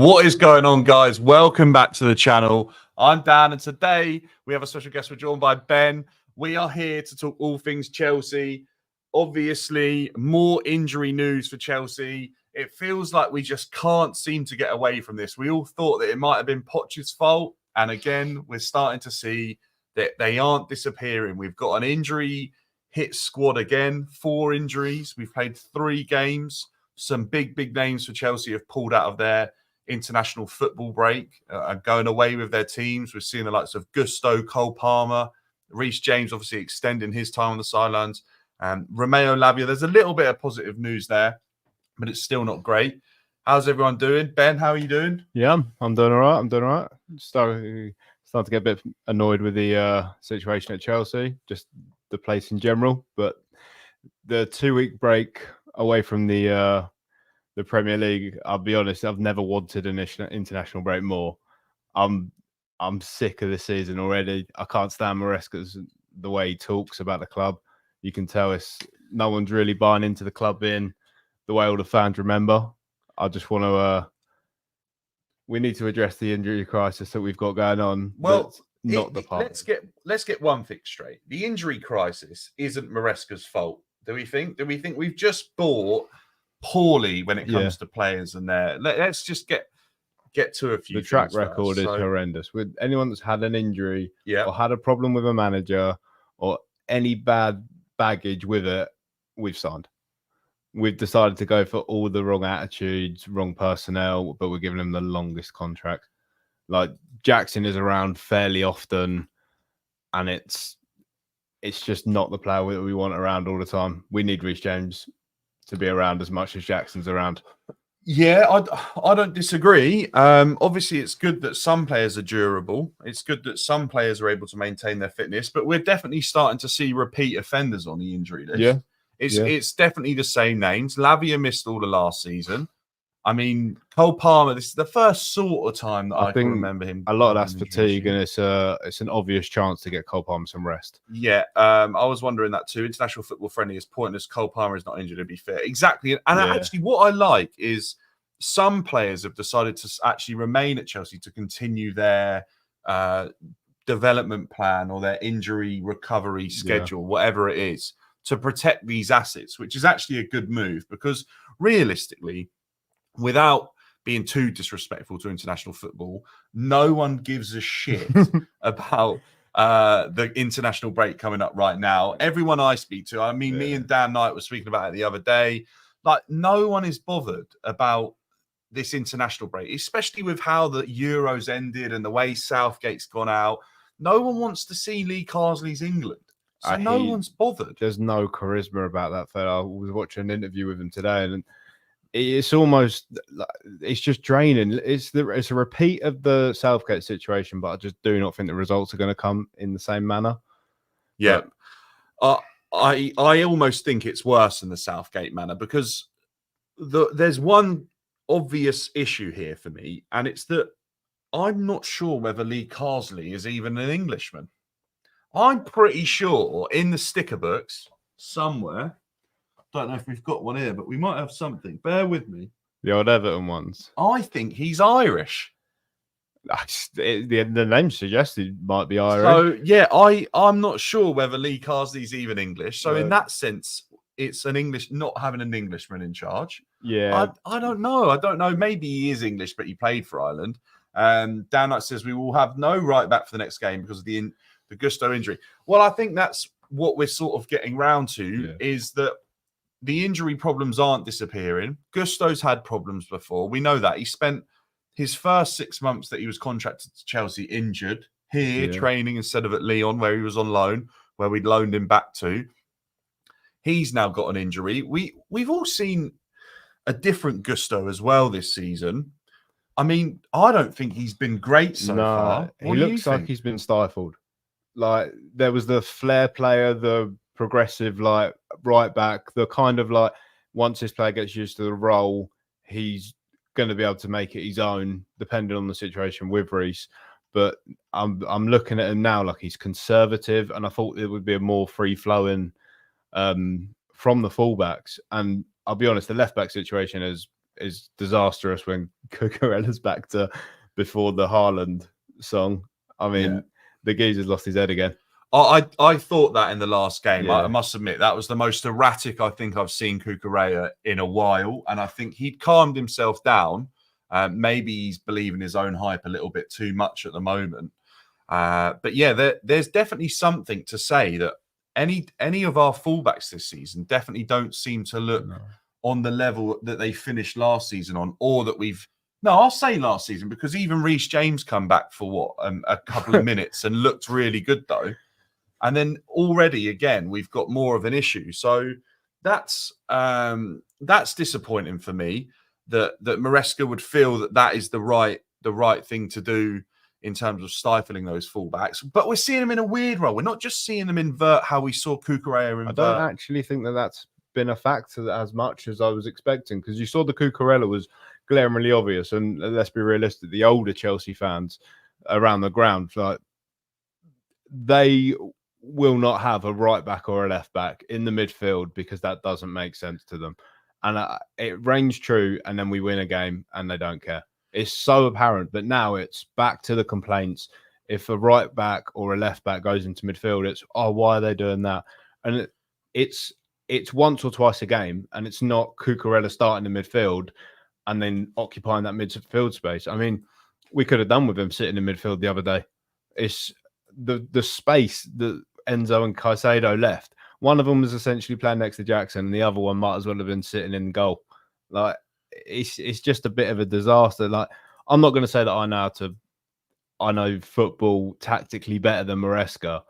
What is going on, guys? Welcome back to the channel. I'm Dan, and today we have a special guest. We're joined by Ben. We are here to talk all things Chelsea. Obviously, more injury news for Chelsea. It feels like we just can't seem to get away from this. We all thought that it might have been Poch's fault, and again, we're starting to see that they aren't disappearing. We've got an injury hit squad again, 4 injuries. We've played 3 games. Some big names for Chelsea have pulled out of their international football break, going away with their teams. We've seen the likes of Gusto, Cole Palmer, REECE James obviously extending his time on the sidelines, Romeo Lavia. There's a little bit of positive news there, but it's still not great. How's everyone doing? Ben, how are you doing? Yeah, I'm doing all right. Starting to get a bit annoyed with the situation at Chelsea, just the place in general. But the 2-week break away from the Premier League, I'll be honest, I've never wanted an international break more. I'm sick of this season already. I can't stand Maresca's the way he talks about the club. You can tell no one's really buying into the club in the way all the fans remember. I just want to. We need to address the injury crisis that we've got going on. Well, let's get one thing straight. The injury crisis isn't Maresca's fault. Do we think we've just bought poorly when it comes to players and let's just get to a few. The track record is horrendous with anyone that's had an injury or had a problem with a manager or any bad baggage with it. We've signed. We've decided to go for all the wrong attitudes, wrong personnel, but we're giving them the longest contract. Like Jackson is around fairly often, and it's just not the player that we want around all the time. We need REECE James to be around as much as Jackson's around. Yeah, I don't disagree. Obviously, it's good that some players are durable. It's good that some players are able to maintain their fitness, but we're definitely starting to see repeat offenders on the injury list. Yeah. It's definitely the same names. Lavia missed all the last season. I mean, Cole Palmer, this is the first sort of time that I can remember him. A lot of that's fatigue, and it's an obvious chance to get Cole Palmer some rest. Yeah, I was wondering that too. International football friendly is pointless. Cole Palmer is not injured, to be fair. Exactly. And actually, what I like is some players have decided to actually remain at Chelsea to continue their development plan or their injury recovery schedule, whatever it is, to protect these assets, which is actually a good move because realistically, without being too disrespectful to international football, no one gives a shit about the international break coming up right now. Everyone I speak to, I mean, me and Dan Knight were speaking about it the other day. Like, no one is bothered about this international break, especially with how the Euros ended and the way Southgate's gone out. No one wants to see Lee Carsley's England. So no one's bothered. There's no charisma about that fella. I was watching an interview with him today, and it's almost, it's just draining. It's a repeat of the Southgate situation, but I just do not think the results are going to come in the same manner. Yeah. I almost think it's worse than the Southgate manner because there's one obvious issue here for me, and it's that I'm not sure whether Lee Carsley is even an Englishman. I'm pretty sure in the sticker books somewhere, don't know if we've got one here, but we might have something. Bear with me. The old Everton ones. I think he's Irish. The name suggests he might be Irish. So, yeah, I'm not sure whether Lee Carsley's even English. So, in that sense, it's not having an Englishman in charge. Yeah. I don't know. I don't know. Maybe he is English, but he played for Ireland. Dan Knight says we will have no right back for the next game because of the Gusto injury. Well, I think that's what we're sort of getting round to is that the injury problems aren't disappearing. Gusto's had problems before. We know that. He spent his first 6 months that he was contracted to Chelsea injured here, training instead of at Lyon, where he was on loan, where we'd loaned him back to. He's now got an injury. We've all seen a different Gusto as well this season. I mean, I don't think he's been great so far. He looks like he's been stifled. Like, there was the flair player, the progressive, like, right back, the kind of like, once this player gets used to the role, he's going to be able to make it his own, depending on the situation with REECE. But I'm looking at him now like he's conservative, and I thought it would be a more free-flowing from the fullbacks. And I'll be honest, the left-back situation is disastrous when Cucurella's back to before the Haaland song. I mean, the geezer's lost his head again. I thought that in the last game. Yeah. I must admit that was the most erratic I think I've seen Cucurella in a while, and I think he'd calmed himself down. Maybe he's believing his own hype a little bit too much at the moment. But yeah, there's definitely something to say that any of our fullbacks this season definitely don't seem to look on the level that they finished last season on, or that we've. No, I'll say last season, because even REECE James come back for what a couple of minutes and looked really good though. And then already again we've got more of an issue. So that's disappointing for me that Maresca would feel that is the right thing to do in terms of stifling those fullbacks. But we're seeing them in a weird role. We're not just seeing them invert how we saw Cucurella invert. I don't actually think that's been a factor as much as I was expecting, because you saw the Cucurella was glaringly obvious, and let's be realistic, the older Chelsea fans around the ground, like, they will not have a right back or a left back in the midfield because that doesn't make sense to them. And it reigns true, and then we win a game and they don't care. It's so apparent. But now it's back to the complaints. If a right back or a left back goes into midfield, it's, oh, why are they doing that? And it's once or twice a game, and it's not Cucurella starting in midfield and then occupying that midfield space. I mean, we could have done with him sitting in midfield the other day. It's the space that Enzo and Caicedo left. One of them was essentially playing next to Jackson, and the other one might as well have been sitting in goal. Like, it's just a bit of a disaster. Like, I'm not going to say that I know football tactically better than Maresca,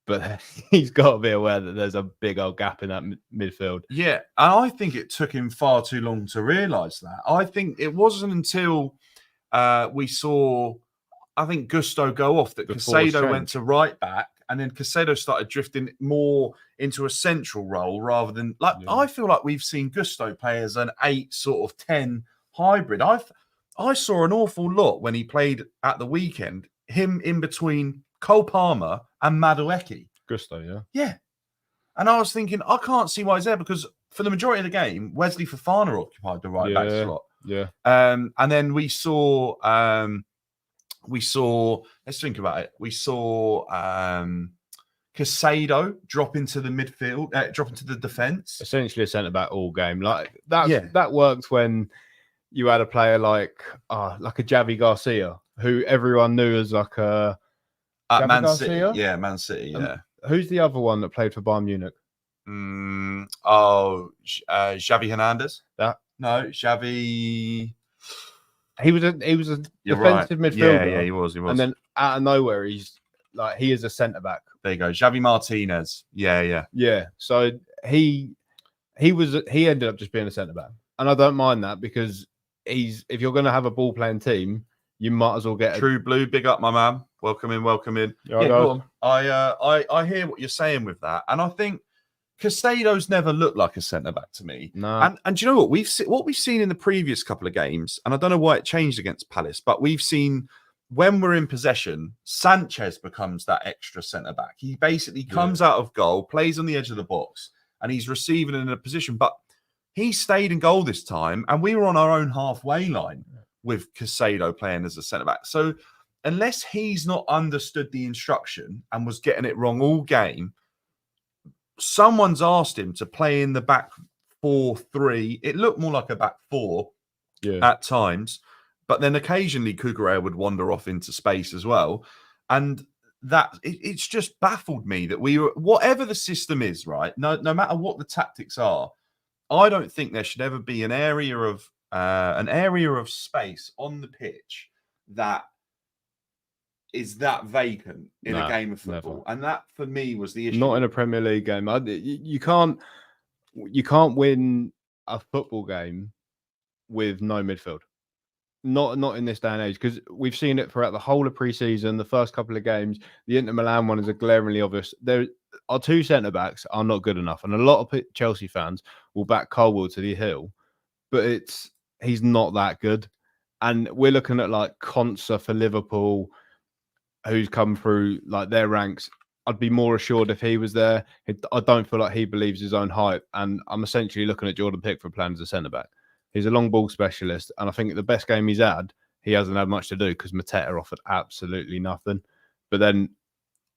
but he's got to be aware that there's a big old gap in that midfield. Yeah, and I think it took him far too long to realise that. I think it wasn't until we saw, I think, Gusto go off that Caicedo went to right back, and then Caicedo started drifting more into a central role rather than, like, I feel like we've seen Gusto play as an 8 sort of 10 hybrid. I saw an awful lot when he played at the weekend, him in between Cole Palmer and Madueke. Gusto, yeah. Yeah. And I was thinking, I can't see why he's there, because for the majority of the game, Wesley Fofana occupied the right back slot. Yeah. And then we saw, let's think about it. We saw Caicedo drop into the midfield, drop into the defence. Essentially a centre-back all game. Like that worked when you had a player like a Javi Garcia, who everyone knew as like a Man City. Yeah, Man City, yeah. Who's the other one that played for Bayern Munich? Xavi Hernandez? No, Xavi. He was a defensive midfielder. Yeah, he was. And then out of nowhere, he is a centre back. There you go, Xavi Martinez. Yeah. So he ended up just being a centre back, and I don't mind that, because if you're going to have a ball playing team, you might as well get True Blue. Big up, my man. Welcome in. Yeah, go on. I hear what you're saying with that, and I think Caicedo's never looked like a centre back to me. No. And do you know what we've seen in the previous couple of games, and I don't know why it changed against Palace, but we've seen when we're in possession, Sanchez becomes that extra centre back. He basically comes out of goal, plays on the edge of the box, and he's receiving in a position. But he stayed in goal this time, and we were on our own halfway line with Caicedo playing as a centre back. So unless he's not understood the instruction and was getting it wrong all game, someone's asked him to play in the back 4-3. It looked more like a back 4 at times, but then occasionally Cucurella would wander off into space as well. And that it's just baffled me that we were, whatever the system is, right? No matter what the tactics are, I don't think there should ever be an area of space on the pitch that is that vacant in a game of football. Never. And that for me was the issue. Not in a Premier League game. You can't win a football game with no midfield. Not in this day and age, because we've seen it throughout the whole of pre-season, the first couple of games. The Inter Milan one is a glaringly obvious. There are two centre-backs are not good enough, and a lot of Chelsea fans will back Colwell to the hill, but he's not that good. And we're looking at like Konsa for Liverpool, who's come through like their ranks. I'd be more assured if he was there. I don't feel like he believes his own hype, and I'm essentially looking at Jordan Pickford playing as a centre-back. He's a long ball specialist, and I think the best game he's had, he hasn't had much to do because Mateta offered absolutely nothing. But then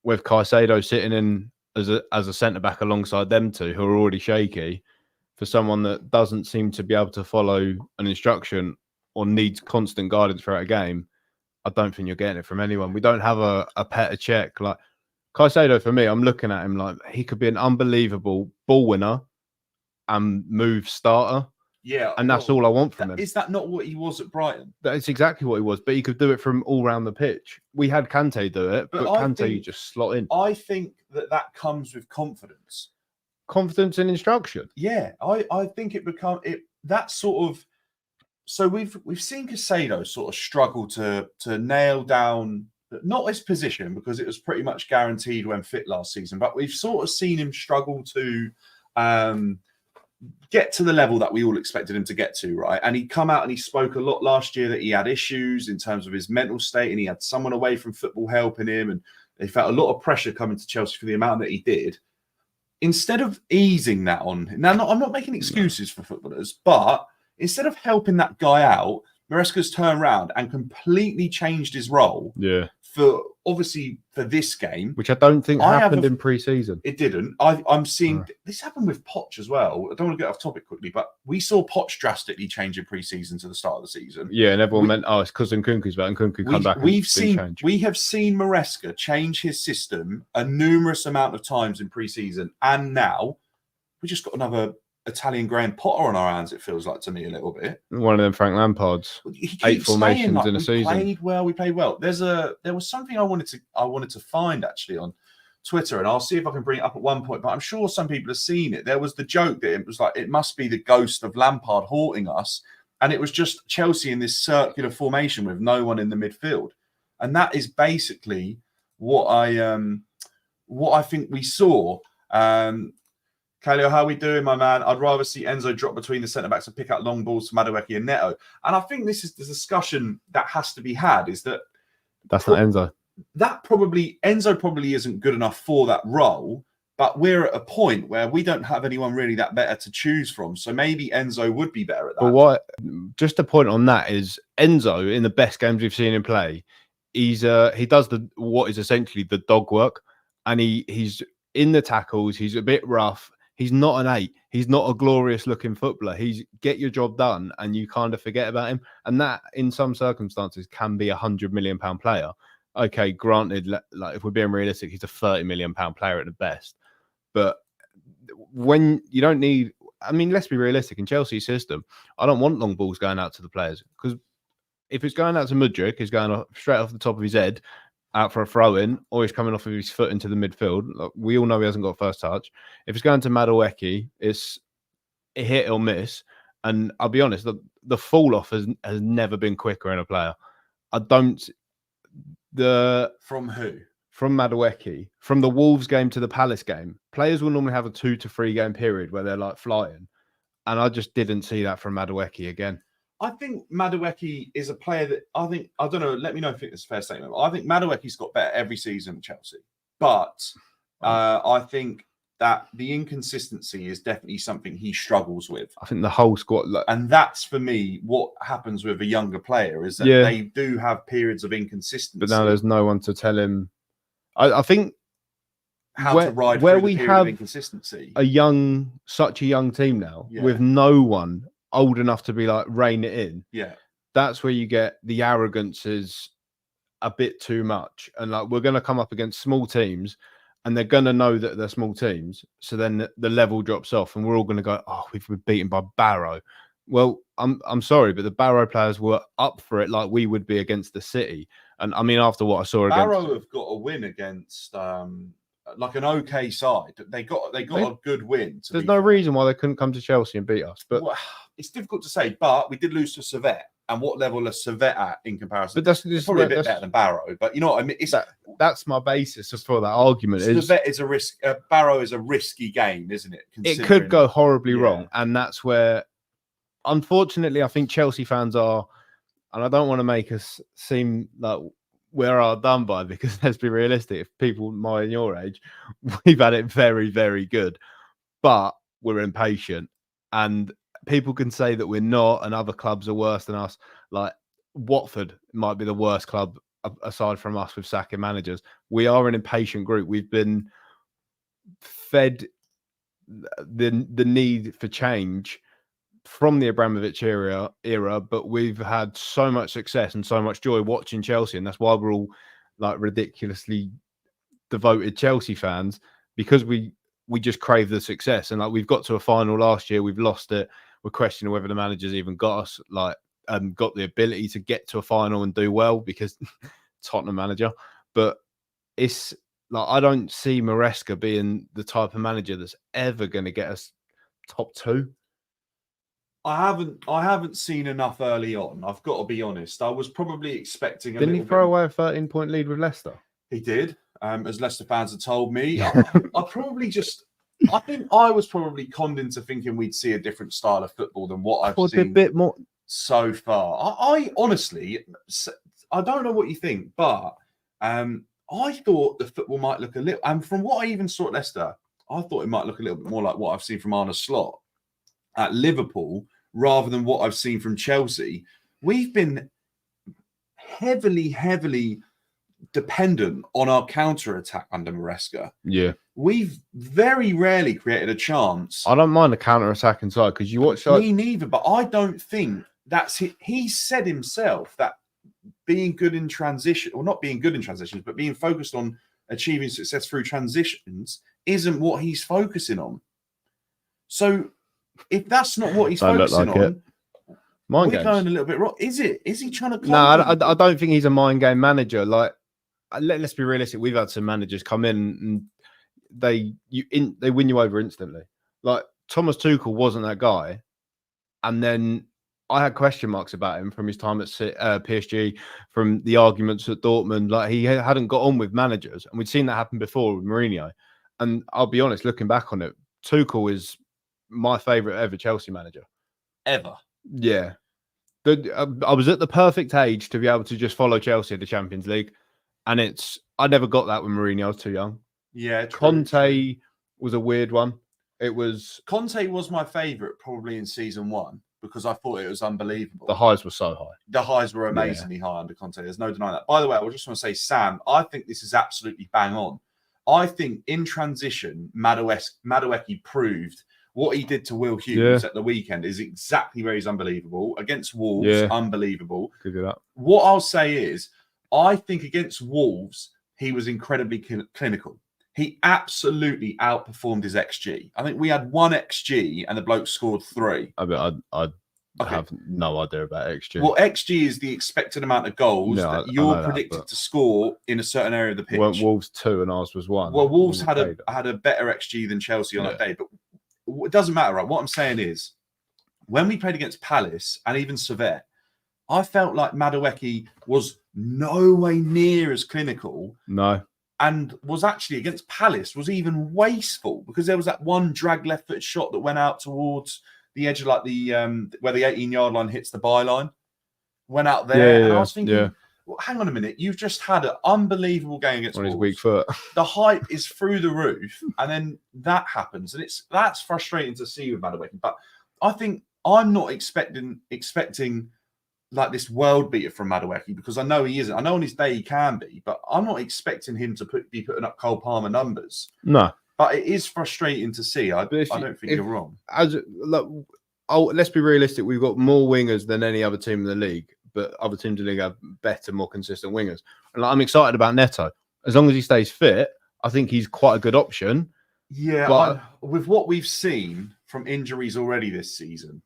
with Caicedo sitting in as a centre back alongside them two, who are already shaky, for someone that doesn't seem to be able to follow an instruction or needs constant guidance throughout a game, I don't think you're getting it from anyone. We don't have a Petr Cech. Like Caicedo, for me, I'm looking at him like he could be an unbelievable ball winner and move starter. Yeah. And that's all I want from him. Is that not what he was at Brighton? That's exactly what he was, but he could do it from all around the pitch. We had Kante do it, but Kante you just slot in. I think that comes with confidence. Confidence in instruction. Yeah, I think that sort of. So we've seen Caicedo sort of struggle to nail down not his position because it was pretty much guaranteed when fit last season, but we've sort of seen him struggle to get to the level that we all expected him to get to, right? And he come out and he spoke a lot last year that he had issues in terms of his mental state and he had someone away from football helping him and they felt a lot of pressure coming to Chelsea for the amount that he did. Instead of easing that on, now I'm not making excuses for footballers, but instead of helping that guy out, Maresca's turned around and completely changed his role. Yeah. For this game, which I don't think happened in pre-season. It didn't. I'm seeing this happen with Poch as well. I don't want to get off topic quickly, but we saw Poch drastically change in pre-season to the start of the season. Yeah, and everyone meant, it's because Nkunku's back, and Nkunku come back. We have seen Maresca change his system a numerous amount of times in pre-season, and now we just got another Italian Graham Potter on our hands. It feels like to me a little bit. One of them Frank Lampard's 8 formations in a season. We played well. There was something I wanted to find actually on Twitter, and I'll see if I can bring it up at one point. But I'm sure some people have seen it. There was the joke that it was like it must be the ghost of Lampard haunting us, and it was just Chelsea in this circular formation with no one in the midfield, and that is basically what I think we saw. Kaleo, how are we doing, my man? I'd rather see Enzo drop between the centre-backs and pick out long balls to Madueke and Neto. And I think this is the discussion that has to be had, is that... That's not Enzo. Enzo probably isn't good enough for that role, but we're at a point where we don't have anyone really that better to choose from. So maybe Enzo would be better at that. But just a point on that is Enzo, in the best games we've seen him play, he does what is essentially the dog work, and he's in the tackles, he's a bit rough. He's not an 8. He's not a glorious looking footballer. He's get your job done and you kind of forget about him. And that in some circumstances can be £100 million player. Okay, granted, like if we're being realistic, he's a £30 million player at the best. But when you don't need, I mean, let's be realistic, in Chelsea's system, I don't want long balls going out to the players, because if it's going out to Mudryk, he's going straight off the top of his head out for a throw-in, or he's coming off of his foot into the midfield. Like, we all know he hasn't got first touch. If it's going to Madueke, it's a hit or miss. And I'll be honest, the fall-off has never been quicker in a player. From who? From Madueke. From the Wolves game to the Palace game, players will normally have a 2 to 3 game period where they're like flying. And I just didn't see that from Madueke again. I think Madueke is a player that I don't know, let me know if it's a fair statement. I think Madueke's got better every season at Chelsea. But I think that the inconsistency is definitely something he struggles with. I think the whole squad... And that's, for me, what happens with a younger player, is that they do have periods of inconsistency. But now there's no one to tell him... I think... How to ride where through we the period have of inconsistency. Such a young team now, with no one old enough to be like rein it in. Yeah, that's where you get the arrogance is a bit too much, and like we're going to come up against small teams, and they're going to know that they're small teams. So then the level drops off, and we're all going to go, "Oh, we've been beaten by Barrow." Well, I'm sorry, but the Barrow players were up for it like we would be against the City. And I mean, after what I saw, Barrow have got a win against like an okay side. They got a good win. There's no reason why they couldn't come to Chelsea and beat us. But well, it's difficult to say. But we did lose to Servette, and what level is Servette at in comparison? But that's probably a bit better than Barrow. But you know what I mean? That's my basis for that argument. Servette is a risk. Barrow is a risky game, isn't it? It could go horribly wrong, and that's where, unfortunately, I think Chelsea fans are. And I don't want to make us seem like we're all done by, because let's be realistic. If people my and your age, we've had it very, very good, but we're impatient. And people can say that we're not, and other clubs are worse than us. Like Watford might be the worst club aside from us with sacking managers. We are an impatient group. We've been fed the need for change from the Abramovich era, but we've had so much success and so much joy watching Chelsea, and that's why we're all like ridiculously devoted Chelsea fans, because we just crave the success. And like, we've got to a final last year, we've lost it. We're questioning whether the manager's even got us got the ability to get to a final and do well, because Tottenham manager. But it's like, I don't see Maresca being the type of manager that's ever going to get us top 2. I haven't seen enough early on. I've got to be honest. I was probably expecting. Didn't he throw away a 13-point lead with Leicester? He did, as Leicester fans have told me. I think I was probably conned into thinking we'd see a different style of football than what I've seen a bit more so far. I honestly, I don't know what you think, but I thought the football might look a little. And from what I even saw at Leicester, I thought it might look a little bit more like what I've seen from Arne Slot at Liverpool, rather than what I've seen from Chelsea. We've been heavily dependent on our counter-attack under Maresca. Yeah. We've very rarely created a chance. I don't mind the counter-attack inside, because you watch... Me neither, but I don't think that's it. He said himself that being good in transition, or not being good in transitions, but being focused on achieving success through transitions isn't what he's focusing on. So if that's not what he's focusing on, we're going a little bit wrong. Is it? Is he trying to? No, I don't think he's a mind game manager. Like, let's be realistic. We've had some managers come in and they win you over instantly. Like Thomas Tuchel wasn't that guy, and then I had question marks about him from his time at PSG, from the arguments at Dortmund. Like, he hadn't got on with managers, and we'd seen that happen before with Mourinho. And I'll be honest, looking back on it, Tuchel is my favourite ever Chelsea manager. Ever. Yeah. I was at the perfect age to be able to just follow Chelsea in the Champions League. And I never got that with Mourinho. I was too young. Yeah. Conte was a weird one. Conte was my favourite probably in season 1, because I thought it was unbelievable. The highs were so high. The highs were amazingly high under Conte. There's no denying that. By the way, I just want to say, Sam, I think this is absolutely bang on. I think in transition, Madueke proved what he did to Will Hughes at the weekend is exactly where he's unbelievable. Against Wolves, unbelievable. Could do that. What I'll say is, I think against Wolves, he was incredibly clinical. He absolutely outperformed his XG. I think we had 1 XG and the bloke scored 3. I mean, I have no idea about XG. Well, XG is the expected amount of goals that you're predicted to score in a certain area of the pitch. Well, Wolves 2 and ours was 1. Well, Wolves had a better XG than Chelsea on that day, but it doesn't matter, right? What I'm saying is, when we played against Palace and even Servette, I felt like Madueke was no way near as clinical. No. And was actually against Palace was even wasteful, because there was that one drag left-footed shot that went out towards the edge of like the where the 18-yard line hits the byline. Went out there, and I was thinking, well, hang on a minute, you've just had an unbelievable game against Wolves. On his weak foot. The hype is through the roof, and then that happens, and that's frustrating to see with Madueke. But I think I'm not expecting like this world beater from Madueke, because I know he isn't. I know on his day he can be, but I'm not expecting him to be putting up Cole Palmer numbers. No. But it is frustrating to see. I don't think you're wrong. Let's be realistic. We've got more wingers than any other team in the league, but other teams in the league have better, more consistent wingers. And I'm excited about Neto. As long as he stays fit, I think he's quite a good option. Yeah, but with what we've seen from injuries already this season,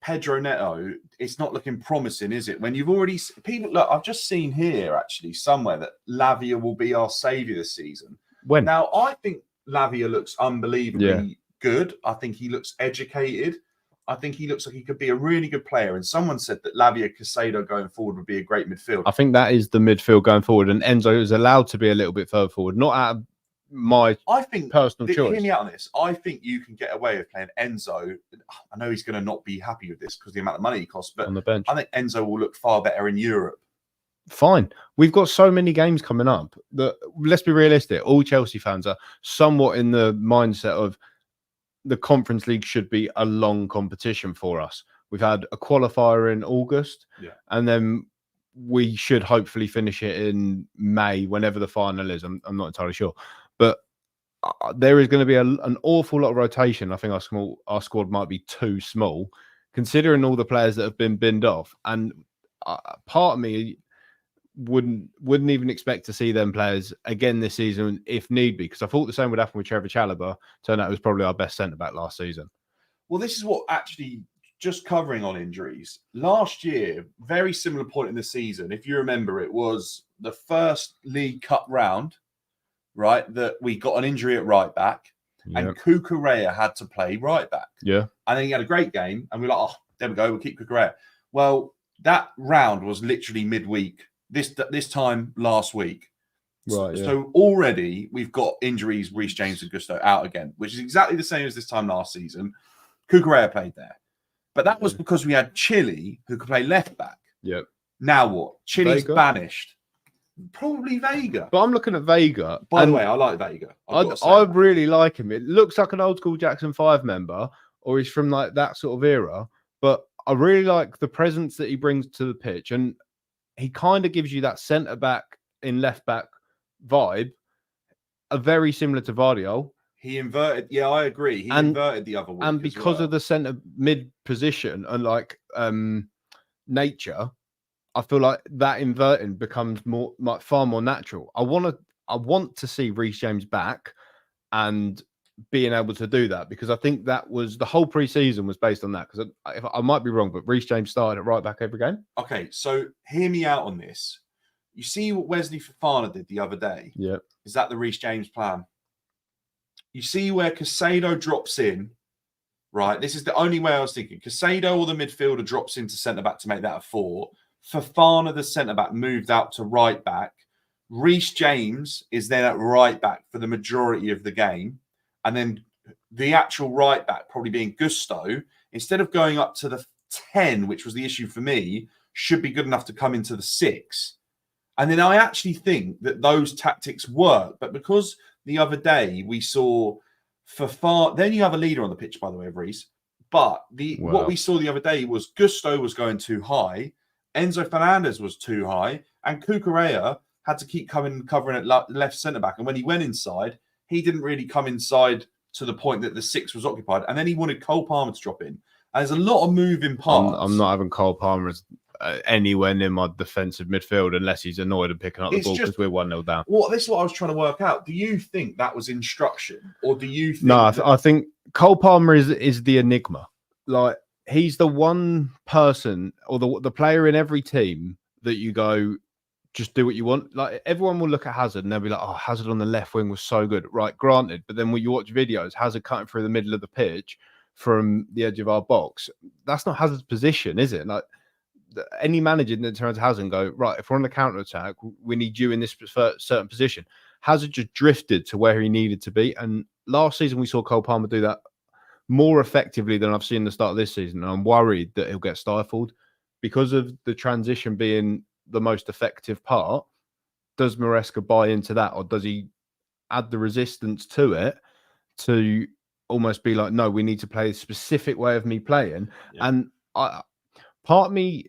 Pedro Neto, it's not looking promising, is it? When you've already look, I've just seen here actually somewhere that Lavia will be our saviour this season. When? Now, I think Lavia looks unbelievably good. I think he looks educated. I think he looks like he could be a really good player. And someone said that Lavia Caicedo going forward would be a great midfield. I think that is the midfield going forward. And Enzo is allowed to be a little bit further forward, not out of my personal choice. Hear me out on this. I think you can get away with playing Enzo. I know he's going to not be happy with this because the amount of money he costs, but on the bench, I think Enzo will look far better in Europe. Fine. We've got so many games coming up that, let's be realistic, all Chelsea fans are somewhat in the mindset of the Conference League should be a long competition for us. We've had a qualifier in August, and then we should hopefully finish it in May, whenever the final is. I'm not entirely sure, but there is going to be an awful lot of rotation. I think our squad might be too small, considering all the players that have been binned off. And part of me wouldn't even expect to see them players again this season if need be, because I thought the same would happen with Trevor Chalobah. Turned out it was probably our best centre back last season. Well, this is what actually, just covering on injuries, last year, very similar point in the season, if you remember, it was the first League Cup round, right, that we got an injury at right back, and Cucurella had to play right back. Yeah. And then he had a great game, and we were like, oh, there we go, we'll keep Cucurella. Well, that round was literally midweek, this time last week. Right. Yeah. So already we've got injuries, Reece James and Gusto out again, which is exactly the same as this time last season. Cucurella played there. But that was because we had Chile, who could play left back. Yep. Now what? Chile's Vega? Banished. Probably Vega. But I'm looking at Vega. By the way, I like Vega. I really like him. It looks like an old school Jackson 5 member, or he's from like that sort of era. But I really like the presence that he brings to the pitch. And he kind of gives you that centre back in left back vibe, very similar to Vardio. He inverted. Yeah, I agree. He inverted the other week. And because of the centre mid position and like nature, I feel like that inverting becomes far more natural. I want to see Reece James back and being able to do that, because I think that was the whole preseason was based on that. Because I might be wrong, but Reece James started at right back every game. Okay, so hear me out on this. You see what Wesley Fofana did the other day? Yeah. Is that the Reece James plan? You see where Casado drops in, right? This is the only way I was thinking. Casado or the midfielder drops into centre-back to make that a 4. Fofana, the centre-back, moved out to right back. Reece James is then at right back for the majority of the game. And then the actual right back, probably being Gusto, instead of going up to the 10, which was the issue for me, should be good enough to come into the 6. And then I actually think that those tactics work. But because the other day we saw Fofana, then you have a leader on the pitch, by the way, of Reece. But what we saw the other day was Gusto was going too high, Enzo Fernandez was too high, and Cucurella had to keep covering at left centre-back. And when he went inside, he didn't really come inside to the point that the 6 was occupied. And then he wanted Cole Palmer to drop in. And there's a lot of moving parts. I'm not having Cole Palmer as anywhere near my defensive midfield unless he's annoyed and picking up the ball because we're 1-0 down. Well, this is what I was trying to work out. Do you think that was instruction? Or do you think... No, I think Cole Palmer is the enigma. Like, he's the one person or the player in every team that you go, just do what you want. Like, everyone will look at Hazard and they'll be like, oh, Hazard on the left wing was so good. Right, granted. But then when you watch videos, Hazard cutting through the middle of the pitch from the edge of our box, that's not Hazard's position, is it? Like, any manager that turns to Hazard and go, right, if we're on the counter attack, we need you in this certain position. Hazard just drifted to where he needed to be. And last season, we saw Cole Palmer do that more effectively than I've seen the start of this season. And I'm worried that he'll get stifled because of the transition being the most effective part. Does Maresca buy into that, or does he add the resistance to it to almost be like, no, we need to play a specific way of me playing? Yeah. And part of me,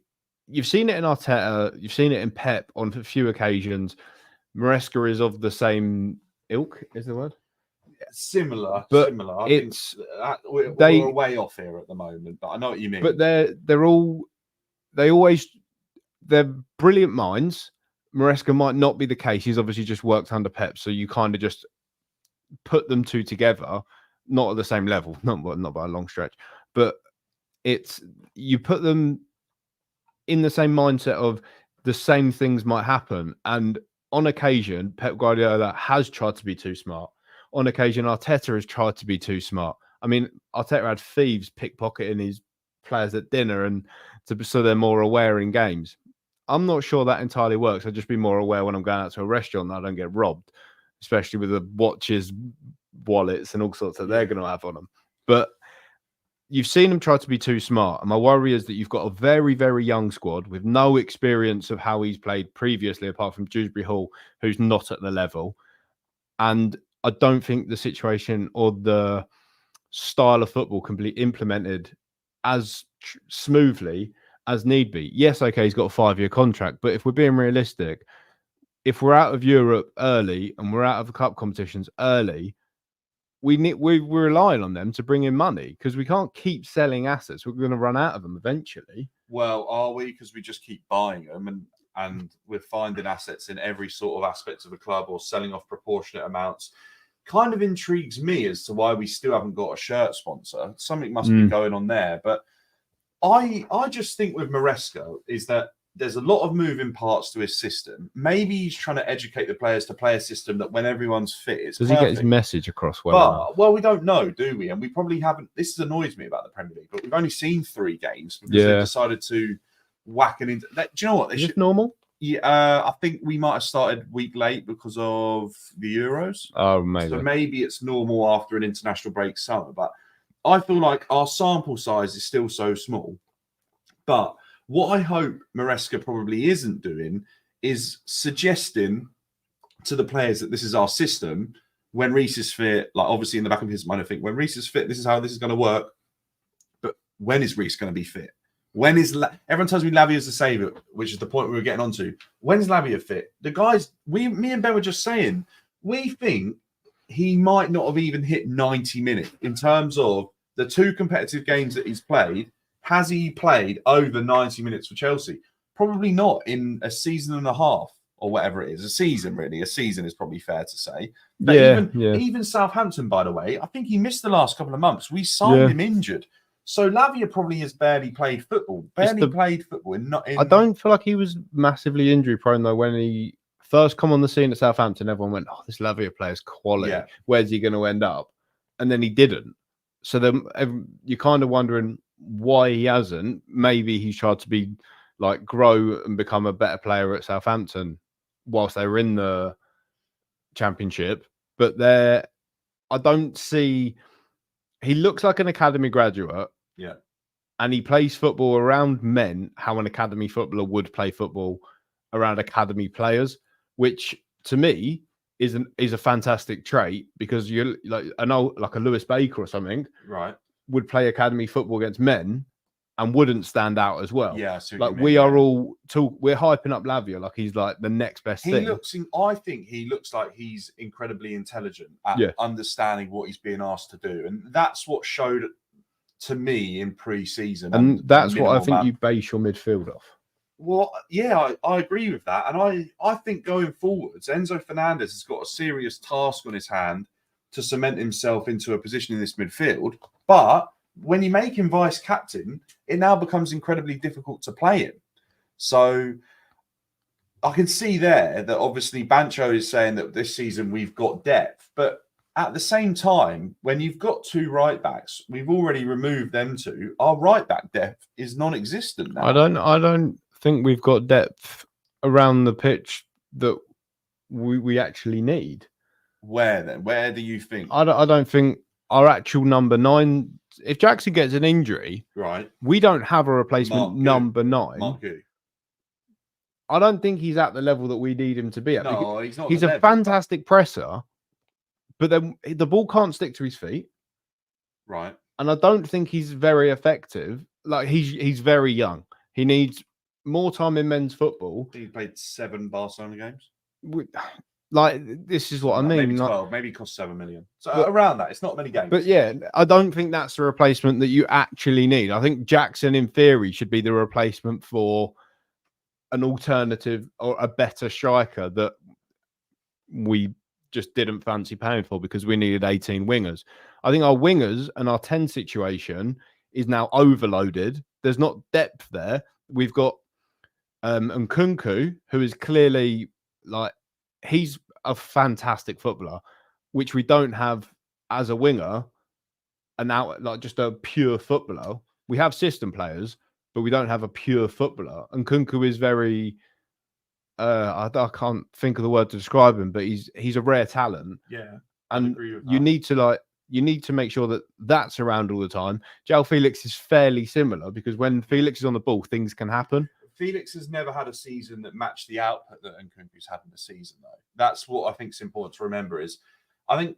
you've seen it in Arteta, you've seen it in Pep on a few occasions. Maresca is of the same ilk, is the word? Similar. It's we're way off here at the moment, but I know what you mean. But they're brilliant minds. Maresca might not be the case. He's obviously just worked under Pep, so you kind of just put them two together, not at the same level, not by a long stretch, but you put them in the same mindset of the same things might happen. And on occasion, Pep Guardiola has tried to be too smart. On occasion, Arteta has tried to be too smart. I mean, Arteta had thieves pickpocketing his players at dinner, and so they're more aware in games. I'm not sure that entirely works. I'd just be more aware when I'm going out to a restaurant that I don't get robbed, especially with the watches, wallets, and all sorts that they're going to have on them. But you've seen them try to be too smart. And my worry is that you've got a very, very young squad with no experience of how he's played previously, apart from Dewsbury Hall, who's not at the level. And I don't think the situation or the style of football can be implemented as smoothly as need be. Yes, okay, he's got a 5-year contract, but if we're being realistic, if we're out of Europe early and we're out of the cup competitions early, we're relying on them to bring in money because we can't keep selling assets. We're going to run out of them eventually. Well, are we? Because we just keep buying them and we're finding assets in every sort of aspect of the club or selling off proportionate amounts. Kind of intrigues me as to why we still haven't got a shirt sponsor. Something must be going on there. But I just think with Maresca is that there's a lot of moving parts to his system. Maybe he's trying to educate the players to play a system that when everyone's fit is Does perfect. he get his message across well enough? Well, we don't know, do we? And we probably haven't. This annoys me about the Premier League, but we've only seen 3 games because they've decided to whack it into. Do you know what? Is this normal? Yeah, I think we might have started week late because of the Euros. Oh, maybe. So maybe it's normal after an international break summer. But I feel like our sample size is still so small. But what I hope Maresca probably isn't doing is suggesting to the players that this is our system. When REECE is fit, like obviously in the back of his mind, I think when REECE is fit, this is how this is going to work. But when is REECE going to be fit? When is everyone tells me Lavia is the savior, which is the point we were getting onto. When's Lavia fit? The guys, me and Ben were just saying, we think he might not have even hit 90 minutes in terms of the 2 competitive games that he's played. Has he played over 90 minutes for Chelsea? Probably not in a season and a half or whatever it is. A season, really. A season is probably fair to say. But even Southampton, by the way, I think he missed the last couple of months. We signed him injured. So Lavia probably has barely played football. I don't feel like he was massively injury prone though. When he first come on the scene at Southampton, everyone went, "Oh, this Lavia player's quality. Yeah. Where's he going to end up?" And then he didn't. So then you're kind of wondering why he hasn't. Maybe he's tried to be like grow and become a better player at Southampton whilst they were in the Championship. But I don't see. He looks like an academy graduate. Yeah. And he plays football around men, how an academy footballer would play football around academy players, which to me is a fantastic trait because you're like a Lewis Baker or something, right? Would play academy football against men and wouldn't stand out as well. Yeah, we're hyping up Lavia like he's like the next best thing. I think he looks like he's incredibly intelligent at understanding what he's being asked to do, and that's what showed to me in pre-season. And that's what I think you base your midfield off. Well, yeah, I agree with that. And I think going forwards, Enzo Fernandez has got a serious task on his hand to cement himself into a position in this midfield. But when you make him vice captain, it now becomes incredibly difficult to play him. So I can see there that obviously Bancho is saying that this season we've got depth, but at the same time, when you've got 2 right backs, we've already removed them 2. Our right back depth is non-existent now. I don't think we've got depth around the pitch that we actually need. Where then? Where do you think? I don't think our actual number 9. If Jackson gets an injury, right, we don't have a replacement number 9. Mark Gu. I don't think he's at the level that we need him to be at. No, he's not. He's a fantastic presser. But then the ball can't stick to his feet. Right. And I don't think he's very effective. Like he's very young. He needs more time in men's football. He played 7 Barcelona games. Like this is what I mean. Maybe 12. Maybe cost 7 million. So around that, it's not many games. But yeah, I don't think that's the replacement that you actually need. I think Jackson, in theory, should be the replacement for an alternative or a better striker that we just didn't fancy paying for because we needed 18 wingers. I think our wingers and our 10 situation is now overloaded. There's not depth there. We've got Nkunku, who is clearly like he's a fantastic footballer, which we don't have as a winger, and now like just a pure footballer. We have system players, but we don't have a pure footballer. And Nkunku is very I can't think of the word to describe him, but he's a rare talent. Yeah, and you need to make sure that that's around all the time. João Felix is fairly similar because when Felix is on the ball, things can happen. Felix has never had a season that matched the output that Nkunku's had in the season, though. That's what I think is important to remember. Is I think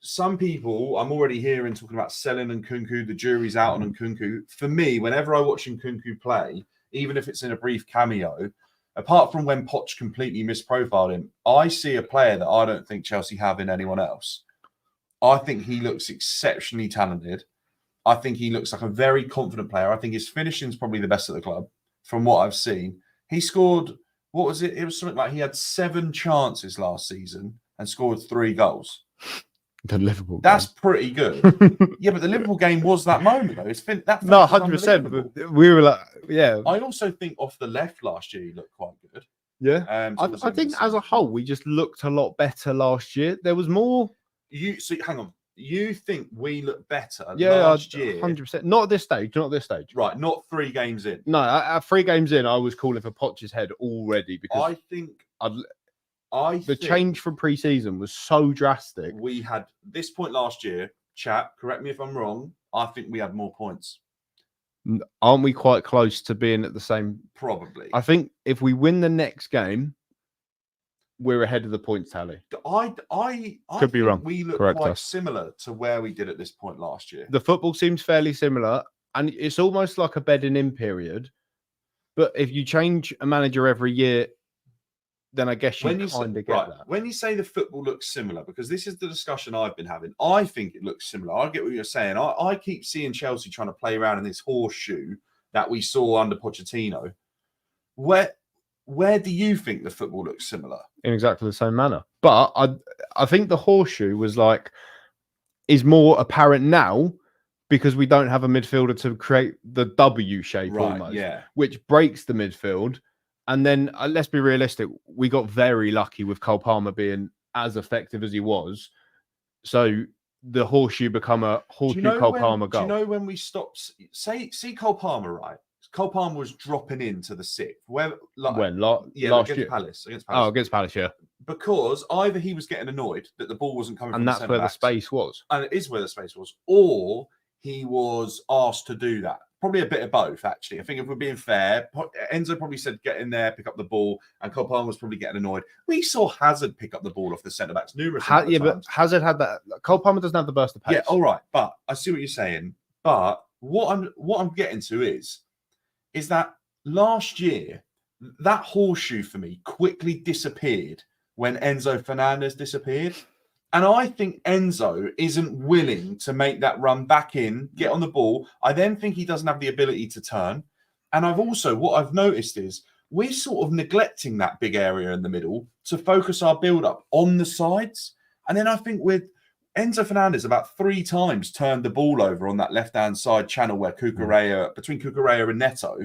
some people, I'm already hearing talking about selling Nkunku. The jury's out on Nkunku. For me, whenever I watch Nkunku play, even if it's in a brief cameo, apart from when Poch completely misprofiled him, I see a player that I don't think Chelsea have in anyone else. I think he looks exceptionally talented. I think he looks like a very confident player. I think his finishing is probably the best at the club from what I've seen. He scored, what was it? It was something like he had 7 chances last season and scored 3 goals. The Liverpool That's pretty good. Yeah, but the Liverpool game was that moment, though. No, 100%. We were like, yeah. I also think off the left last year, he looked quite good. Yeah. I think as a whole, we just looked a lot better last year. There was more. Hang on. You think we look better last year? 100%. Not at this stage. Not at this stage. Right. Not 3 games in. No, at 3 games in, I was calling for Poch's head already because I think the change from pre-season was so drastic. We had this point last year, chat, correct me if I'm wrong, I think we had more points. Aren't we quite close to being at the same? Probably. I think if we win the next game, we're ahead of the points tally. I could be wrong. We look Correct quite us. Similar to where we did at this point last year. The football seems fairly similar, and it's almost like a bedding in period. But if you change a manager every year, then I guess you kind of get that. When you say the football looks similar, because this is the discussion I've been having, I think it looks similar. I get what you're saying. I keep seeing Chelsea trying to play around in this horseshoe that we saw under Pochettino. Where do you think the football looks similar? In exactly the same manner. But I think the horseshoe is more apparent now because we don't have a midfielder to create the W shape almost, which breaks the midfield. And then let's be realistic. We got very lucky with Cole Palmer being as effective as he was. So the horseshoe become a horseshoe Cole Palmer goal. Do you know when we stopped? See Cole Palmer, right? Cole Palmer was dropping into the 6th. Last year? Palace. Against Palace. Oh, against Palace, yeah. Because either he was getting annoyed that the ball wasn't coming from the centre-backs. And that's where the space was. And it is where the space was. Or he was asked to do that. Probably a bit of both, actually. I think if we're being fair, Enzo probably said get in there, pick up the ball, and Cole Palmer was probably getting annoyed. We saw Hazard pick up the ball off the centre-backs numerous times. Yeah, but Hazard had that. Cole Palmer doesn't have the burst of pace. Yeah, all right. But I see what you're saying. But what I'm getting to is that last year, that horseshoe for me quickly disappeared when Enzo Fernandez disappeared. And I think Enzo isn't willing to make that run back in, get on the ball. I then think he doesn't have the ability to turn. And what I've noticed is we're sort of neglecting that big area in the middle to focus our build-up on the sides. And then I think with Enzo Fernandez about 3 times turned the ball over on that left-hand side channel where between Cucurella and Neto.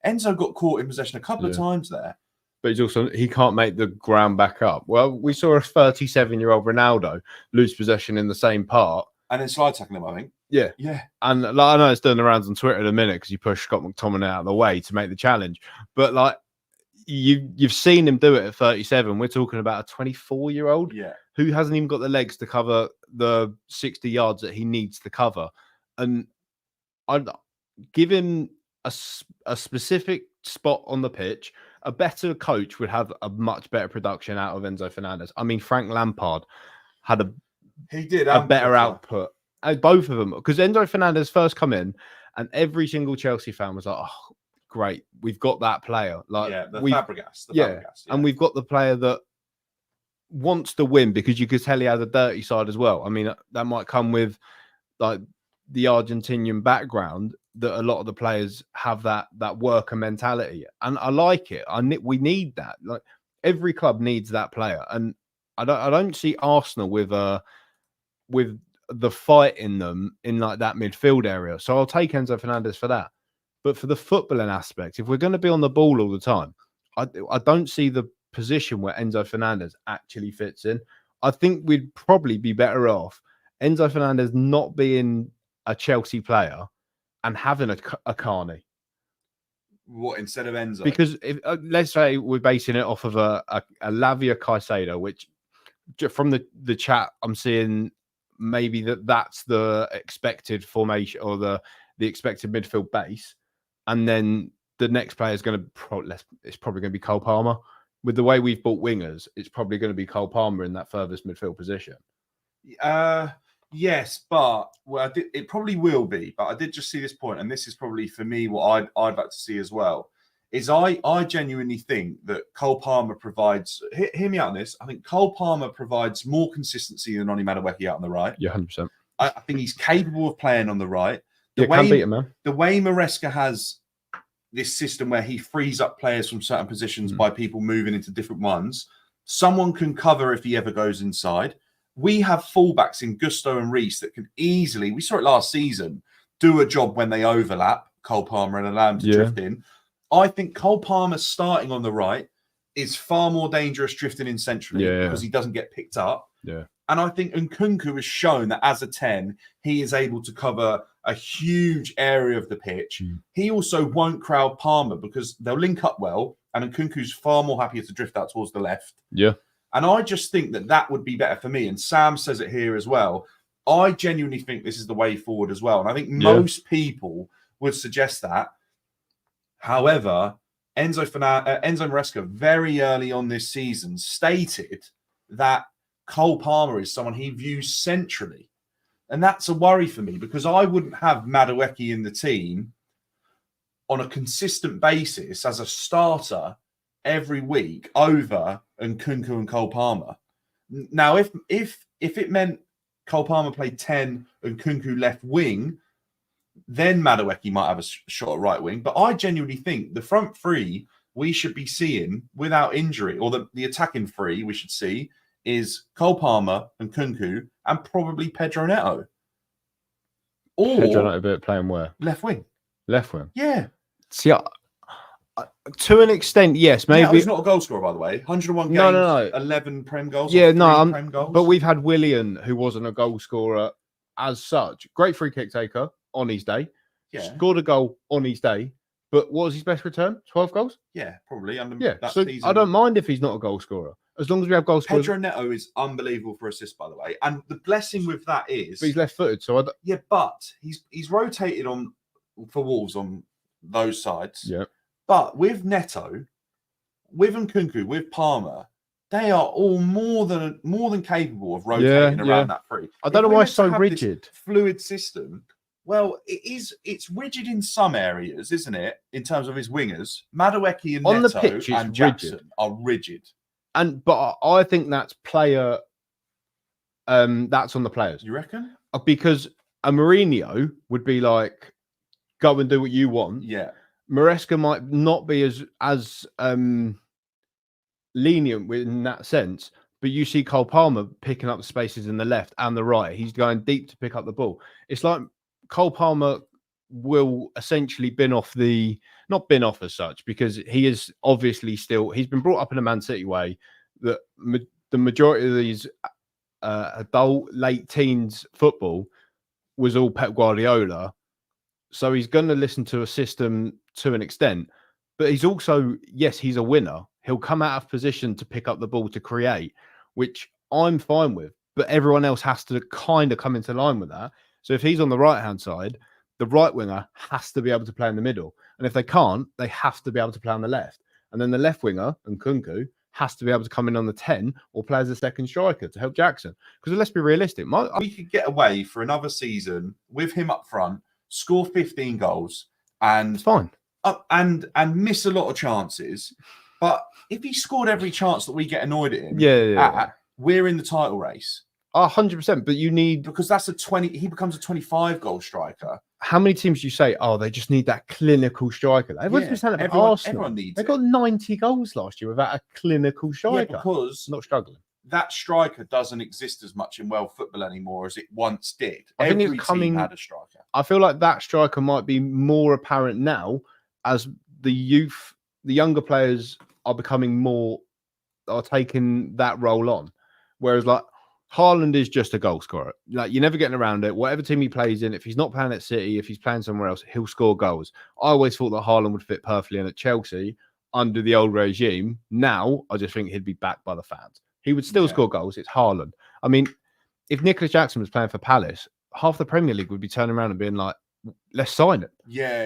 Enzo got caught in possession a couple of times there. But he can't make the ground back up. Well, we saw a 37-year-old Ronaldo lose possession in the same part. And then slide tackle him, I think. Yeah. Yeah. And I know it's doing the rounds on Twitter in a minute because you pushed Scott McTominay out of the way to make the challenge. But you've seen him do it at 37. We're talking about a 24-year-old who hasn't even got the legs to cover the 60 yards that he needs to cover. And I'd give him a specific spot on the pitch. A better coach would have a much better production out of Enzo Fernandez. I mean, Frank Lampard had a better output. Both of them. Because Enzo Fernandez first come in and every single Chelsea fan was like, oh, great. We've got that player. Fabregas. And we've got the player that wants to win because you could tell he has a dirty side as well. I mean, that might come with the Argentinian background that a lot of the players have that worker mentality. And I like it. We need that. Like every club needs that player. And I don't see Arsenal with the fight in them in like that midfield area. So I'll take Enzo Fernandez for that. But for the footballing aspect, if we're going to be on the ball all the time, I don't see the position where Enzo Fernandez actually fits in. I think we'd probably be better off Enzo Fernandez not being a Chelsea player and having a Carney. What, instead of Enzo? Because if let's say we're basing it off of a Lavia Caicedo, which from the chat I'm seeing maybe that's the expected formation or the expected midfield base, and then the next player is going to it's probably going to be Cole Palmer. With the way we've bought wingers, it's probably going to be Cole Palmer in that furthest midfield position. Yes, but it probably will be. But I did just see this point, and this is probably for me what I'd like to see as well. Is I genuinely think that Cole Palmer provides. Hear me out on this. I think Cole Palmer provides more consistency than Oni Madueke out on the right. Yeah, 100%. I think he's capable of playing on the right. Can beat him, man. The way Maresca has this system where he frees up players from certain positions by people moving into different ones. Someone can cover if he ever goes inside. We have fullbacks in Gusto and REECE that can easily, we saw it last season, do a job when they overlap Cole Palmer and allow him to drift in. I think Cole Palmer starting on the right is far more dangerous drifting in centrally because he doesn't get picked up. Yeah. And I think Nkunku has shown that as a 10, he is able to cover a huge area of the pitch. He also won't crowd Palmer because they'll link up well, and Nkunku's far more happier to drift out towards the left. Yeah. And I just think that would be better for me. And Sam says it here as well. I genuinely think this is the way forward as well. And I think most people would suggest that. However, Enzo Maresca very early on this season stated that Cole Palmer is someone he views centrally. And that's a worry for me because I wouldn't have Madueke in the team on a consistent basis as a starter every week over Nkunku and Cole Palmer. Now, if it meant Cole Palmer played 10 and Nkunku left wing, then Madueke might have a shot at right wing. But I genuinely think the front three we should be seeing without injury, or the attacking three we should see, is Cole Palmer and Nkunku and probably Pedro Neto. Or Pedro Neto playing where? Left wing. Left wing. Yeah. See, to an extent, yes. Maybe he's not a goal scorer, by the way. 101 games, no. 11 Prem goals. Yeah, Prem goals. But we've had Willian, who wasn't a goal scorer as such. Great free kick taker on his day. Yeah. Scored a goal on his day. But what was his best return? 12 goals? Yeah, probably. So season. I don't mind if he's not a goal scorer. As long as we have goal scorers. Pedro Neto is unbelievable for assists, by the way. And the blessing with that is... But he's left-footed, so... but he's rotated for Wolves on those sides. Yeah. But with Neto, with Nkunku, with Palmer, they are all more than capable of rotating around that three. I don't know why it's so rigid. Fluid system. Well, it's rigid in some areas, isn't it? In terms of his wingers, Madueke and on Neto the pitch and Jackson are rigid. But I think that's player. That's on the players. You reckon? Because a Mourinho would be like, go and do what you want. Yeah. Maresca might not be as lenient in that sense, but you see Cole Palmer picking up the spaces in the left and the right. He's going deep to pick up the ball. It's like Cole Palmer will essentially not bin off as such, because he is obviously he's been brought up in a Man City way that the majority of these adult late teens football was all Pep Guardiola. So he's going to listen to a system to an extent, but he's also, yes, he's a winner. He'll come out of position to pick up the ball to create, which I'm fine with, but everyone else has to kind of come into line with that. So if he's on the right-hand side, the right winger has to be able to play in the middle. And if they can't, they have to be able to play on the left. And then the left winger, Nkunku, has to be able to come in on the 10 or play as a second striker to help Jackson. Because let's be realistic. We could get away for another season with him up front, score 15 goals, and it's fine. And miss a lot of chances. But if he scored every chance that we get annoyed at him, we're in the title race. 100%, but you need, because that's he becomes a 25 goal striker. How many teams do you say, they just need that clinical striker? Everyone's been saying that about Arsenal. Everyone needs They got 90 goals last year without a clinical striker. Yeah, because not struggling. That striker doesn't exist as much in world football anymore as it once did. I think Every team had a striker. I feel like that striker might be more apparent now as the younger players are taking that role on. Whereas like Haaland is just a goal scorer. Like, you're never getting around it. Whatever team he plays in, if he's not playing at City, if he's playing somewhere else, he'll score goals. I always thought that Haaland would fit perfectly in at Chelsea under the old regime. Now, I just think he'd be backed by the fans. He would still score goals. It's Haaland. I mean, if Nicholas Jackson was playing for Palace, half the Premier League would be turning around and being like, let's sign him.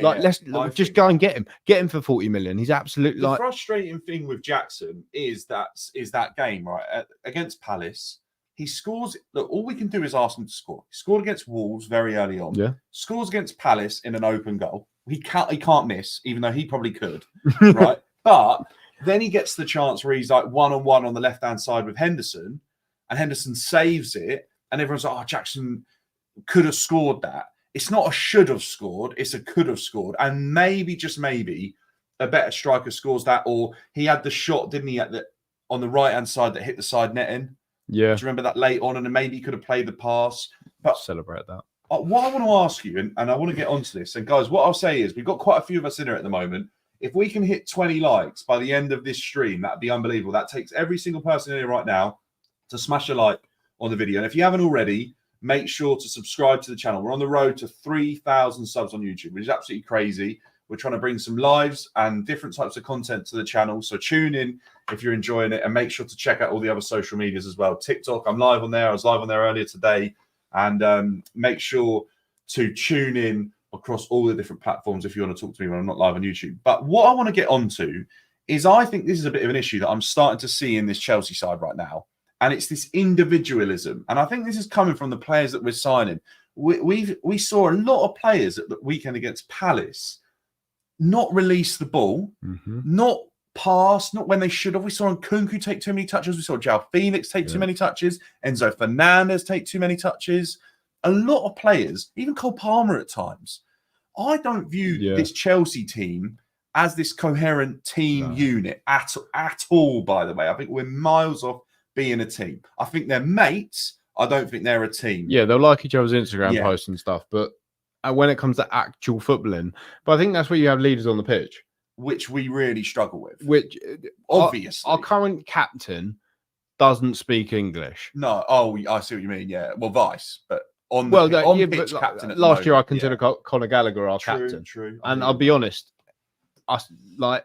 Let's just go and get him. Get him for 40 million. He's absolutely the frustrating thing with Jackson is that game, right? Against Palace, He scores. Look, all we can do is ask him to score. He scored against Wolves very early on. Yeah. Scores against Palace in an open goal. He can't miss, even though he probably could. Right. But then he gets the chance where he's like 1-on-1 on the left-hand side with Henderson, and Henderson saves it. And everyone's like, oh, Jackson could have scored that. It's not a should have scored, it's a could have scored. And maybe, just maybe, a better striker scores that, or he had the shot, didn't he, on the right-hand side that hit the side netting? Yeah. Do you remember that late on? And then maybe he could have played the pass. But celebrate that. What I want to ask you, and I want to get onto this, and guys, what I'll say is we've got quite a few of us in here at the moment. If we can hit 20 likes by the end of this stream, that'd be unbelievable. That takes every single person in here right now to smash a like on the video. And if you haven't already, make sure to subscribe to the channel. We're on the road to 3,000 subs on YouTube, which is absolutely crazy. We're trying to bring some lives and different types of content to the channel. So tune in if you're enjoying it, and make sure to check out all the other social medias as well. TikTok, I'm live on there. I was live on there earlier today. And make sure to tune in across all the different platforms if you want to talk to me when I'm not live on YouTube. But what I want to get onto is, I think this is a bit of an issue that I'm starting to see in this Chelsea side right now. And it's this individualism. And I think this is coming from the players that we're signing. We saw a lot of players at the weekend against Palace not release the ball, not pass, not when they should have. We saw Nkunku take too many touches. We saw João Felix take too many touches. Enzo Fernandez take too many touches. A lot of players, even Cole Palmer at times. I don't view this Chelsea team as this coherent team unit at all, by the way. I think we're miles off being a team. I think they're mates. I don't think they're a team. Yeah, they'll like each other's Instagram posts and stuff, but when it comes to actual footballing, but I think that's where you have leaders on the pitch, which we really struggle with. Which obviously our current captain doesn't speak English. No, I see what you mean. Yeah, well, vice, but on the pitch captain. Last year, I considered Conor Gallagher our captain. True. And I'll be honest, the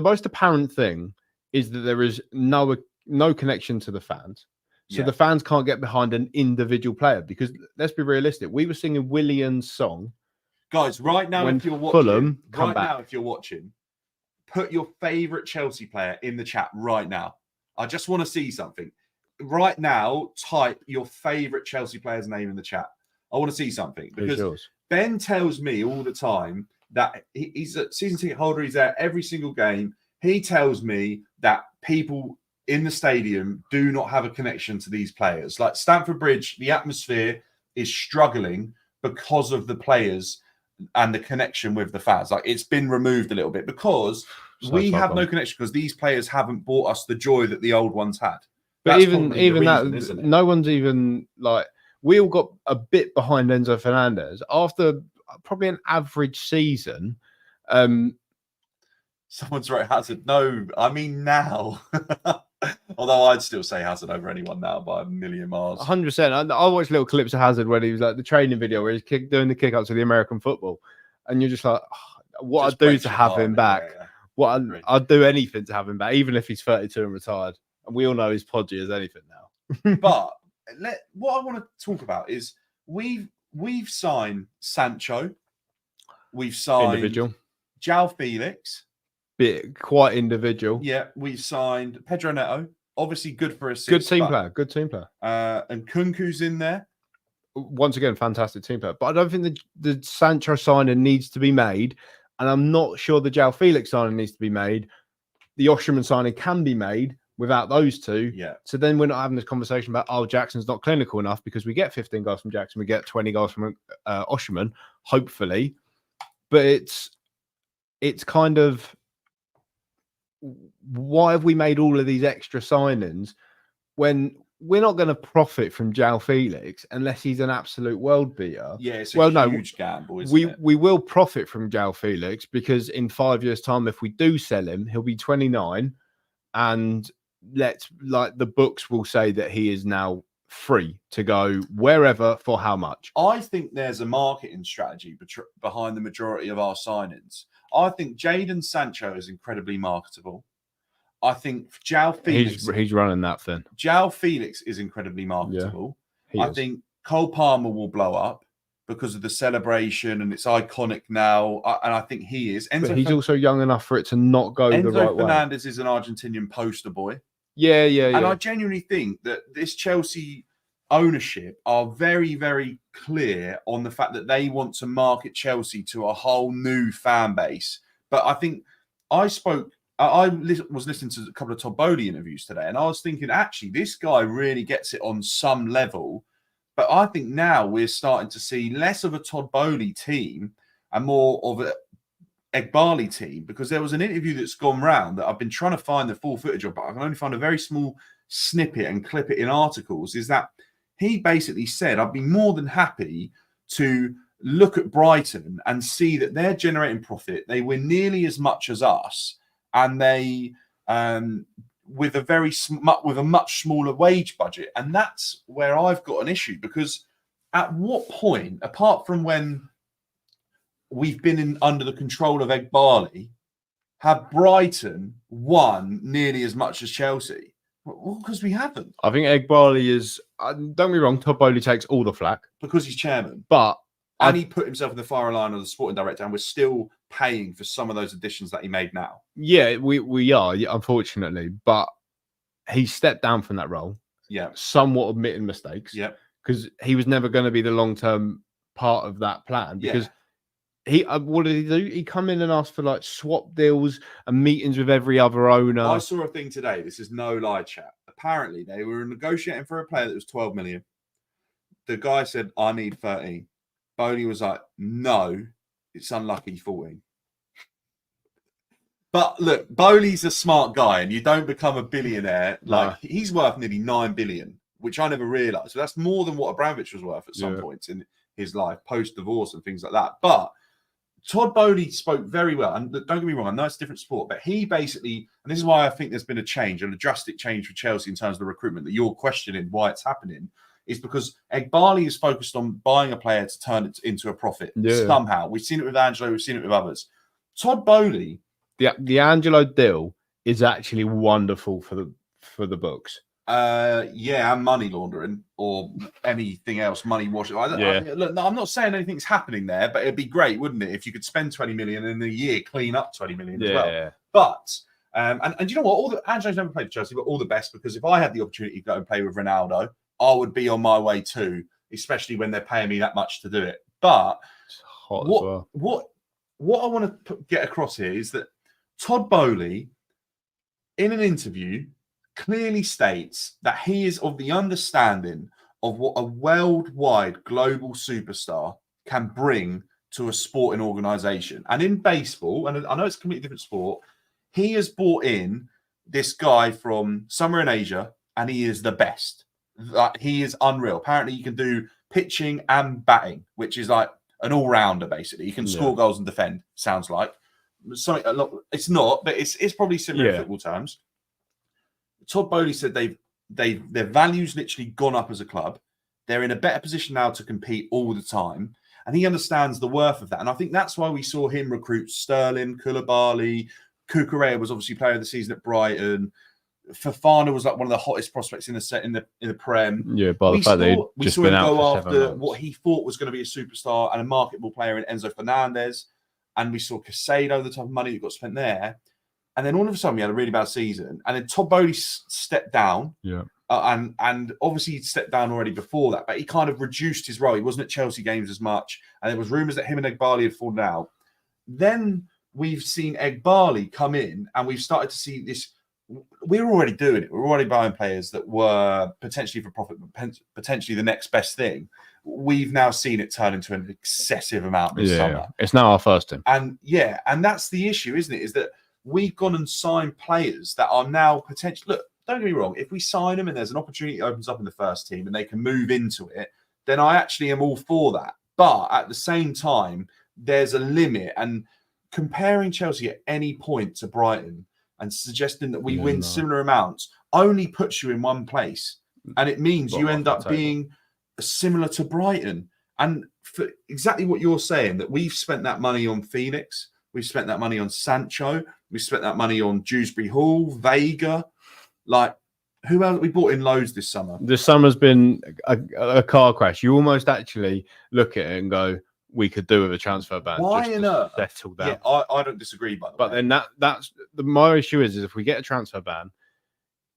most apparent thing is that there is no connection to the fans. So the fans can't get behind an individual player, because let's be realistic. We were singing Willian's song. Guys, right now, if you're watching, if you're watching, put your favourite Chelsea player in the chat right now. I just want to see something. Right now, type your favourite Chelsea player's name in the chat. I want to see something, because Ben tells me all the time that he's a season ticket holder. He's there every single game. He tells me that people in the stadium do not have a connection to these players. Like Stamford Bridge, the atmosphere is struggling because of the players and the connection with the fans. Like, it's been removed a little bit because we have no connection, because these players haven't brought us the joy that the old ones had. But even that, no one's even like, we all got a bit behind Enzo Fernandez after probably an average season. Someone's right, Hazard. No, I mean now. Although I'd still say Hazard over anyone now by a million miles. 100%. I watched little clips of Hazard when he was like the training video where he's doing the kick-ups to the American football. And you're just like, oh, what I'd do to have him back. What I'd do anything to have him back, even if he's 32 and retired. And we all know he's podgy as anything now. But what I want to talk about is we've signed Sancho. We've signed individual. João Felix. Quite individual. Yeah, we've signed Pedro Neto. Obviously good for assists. Good team player. And Kunku's in there. Once again, fantastic team player. But I don't think the Sancho signing needs to be made. And I'm not sure the João Felix signing needs to be made. The Osherman signing can be made without those two. Yeah. So then we're not having this conversation about, oh, Jackson's not clinical enough, because we get 15 goals from Jackson. We get 20 goals from Osherman, hopefully. But it's kind of, why have we made all of these extra signings when we're not going to profit from João Felix unless he's an absolute world beater? Yeah, it's a huge gamble, isn't it? We will profit from João Felix, because in 5 years' time, if we do sell him, he'll be 29, and the books will say that he is now free to go wherever for how much. I think there's a marketing strategy behind the majority of our signings. I think Jadon Sancho is incredibly marketable. I think João Felix... He's running that thing. João Felix is incredibly marketable. Yeah, I think Cole Palmer will blow up because of the celebration, and it's iconic now. And I think he is. But he's also young enough for it to not go the right way. Enzo Fernandez is an Argentinian poster boy. Yeah. And I genuinely think that this Chelsea ownership are very, very clear on the fact that they want to market Chelsea to a whole new fan base. But I think I was listening to a couple of Todd Bowley interviews today, and I was thinking, actually, this guy really gets it on some level. But I think now we're starting to see less of a Todd Bowley team and more of a Eghbali team, because there was an interview that's gone round that I've been trying to find the full footage of, but I can only find a very small snippet and clip it in articles, is that he basically said, I'd be more than happy to look at Brighton and see that they're generating profit. They win nearly as much as us, and they with a much smaller wage budget. And that's where I've got an issue, because at what point, apart from when we've been under the control of Eghbali, have Brighton won nearly as much as Chelsea? Well, because we haven't. I think Eghbali is, don't get me wrong, Todd Bowley takes all the flack. Because he's chairman. And he put himself in the firing line of the sporting director, and we're still paying for some of those additions that he made now. Yeah, we are, unfortunately. But he stepped down from that role. Yeah. Somewhat admitting mistakes. Yeah. Because he was never going to be the long-term part of that plan. Because what did he do? He come in and asked for like swap deals and meetings with every other owner. I saw a thing today. This is no lie, chat. Apparently, they were negotiating for a player that was 12 million. The guy said, I need 13. Bowley was like, no, it's unlucky 14. But look, Bowley's a smart guy, and you don't become a billionaire. Like, he's worth nearly 9 billion, which I never realized. So that's more than what Abramovich was worth at some points in his life, post-divorce and things like that. But Todd Bowley spoke very well. And don't get me wrong, I know it's a different sport, but he basically, and this is why I think there's been a change, a drastic change for Chelsea in terms of the recruitment, that you're questioning why it's happening, is because Eghbali is focused on buying a player to turn it into a profit somehow. We've seen it with Angelo, we've seen it with others. Todd Bowley, the Angelo deal is actually wonderful for the books. And money laundering or anything else, money washing. Look, I'm not saying anything's happening there, but it'd be great, wouldn't it, if you could spend 20 million in a year, clean up 20 million as well. But and you know what? Angelo's never played for Chelsea, but all the best, because if I had the opportunity to go and play with Ronaldo, I would be on my way too, especially when they're paying me that much to do it. But what I want to get across here is that Todd Bowley, in an interview, clearly states that he is of the understanding of what a worldwide global superstar can bring to a sporting organization. And in baseball, and I know it's a completely different sport, he has brought in this guy from somewhere in Asia, and he is the best. He is unreal. Apparently, he can do pitching and batting, which is like an all-rounder, basically. He can score goals and defend, sounds like. It's not, but it's probably similar in football terms. Todd Bowley said their values literally gone up as a club. They're in a better position now to compete all the time, and he understands the worth of that. And I think that's why we saw him recruit Sterling, Koulibaly, Cucurella was obviously player of the season at Brighton. Fofana was like one of the hottest prospects in the Prem. Yeah, by the fact that we saw him go after what he thought was going to be a superstar and a marketable player in Enzo Fernandez, and we saw Casado, the type of money that got spent there. And then all of a sudden, we had a really bad season. And then Todd Bowley stepped down. Yeah. And obviously, he'd stepped down already before that, but he kind of reduced his role. He wasn't at Chelsea games as much. And there was rumours that him and Eghbali had fallen out. Then we've seen Eghbali come in, and we've started to see this. We're already doing it. We're already buying players that were potentially for profit, but potentially the next best thing. We've now seen it turn into an excessive amount this summer. It's now our first team. And that's the issue, isn't it? Is that we've gone and signed players that are now potentially. Look, don't get me wrong. If we sign them and there's an opportunity that opens up in the first team and they can move into it, then I actually am all for that. But at the same time, there's a limit. And comparing Chelsea at any point to Brighton and suggesting that we win similar amounts only puts you in one place. And it means you end up being similar to Brighton. And for exactly what you're saying, that we've spent that money on Phoenix, we've spent that money on Sancho, we've spent that money on Dewsbury Hall, Vega. Like, who else? We bought in loads this summer. This summer's been a car crash. You almost actually look at it and go, we could do with a transfer ban. Why on earth? Settle down. Yeah, I don't disagree, by the way. But then that's my issue is if we get a transfer ban,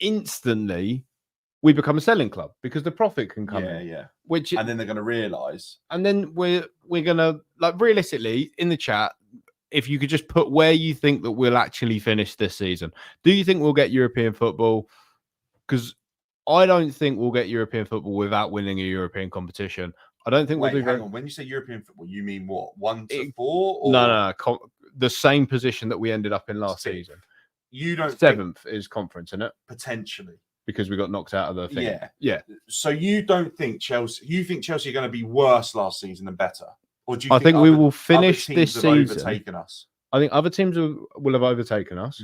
instantly we become a selling club because the profit can come in. Yeah. Which And then they're going to realise. And then we're gonna, like, realistically in the chat, if you could just put where you think that we'll actually finish this season. Do you think we'll get European football? Because I don't think we'll get European football without winning a European competition. I don't think Wait, we'll do hang on. When you say European football, you mean what? 1 to 4? Or No. The same position that we ended up in last season. You don't. Seventh is conference, isn't it? Potentially. Because we got knocked out of the thing. Yeah. So you don't think Chelsea? You think Chelsea are going to be worse last season and better, or do you? I think we will finish other this teams season. have overtaken us. I think other teams will have overtaken us.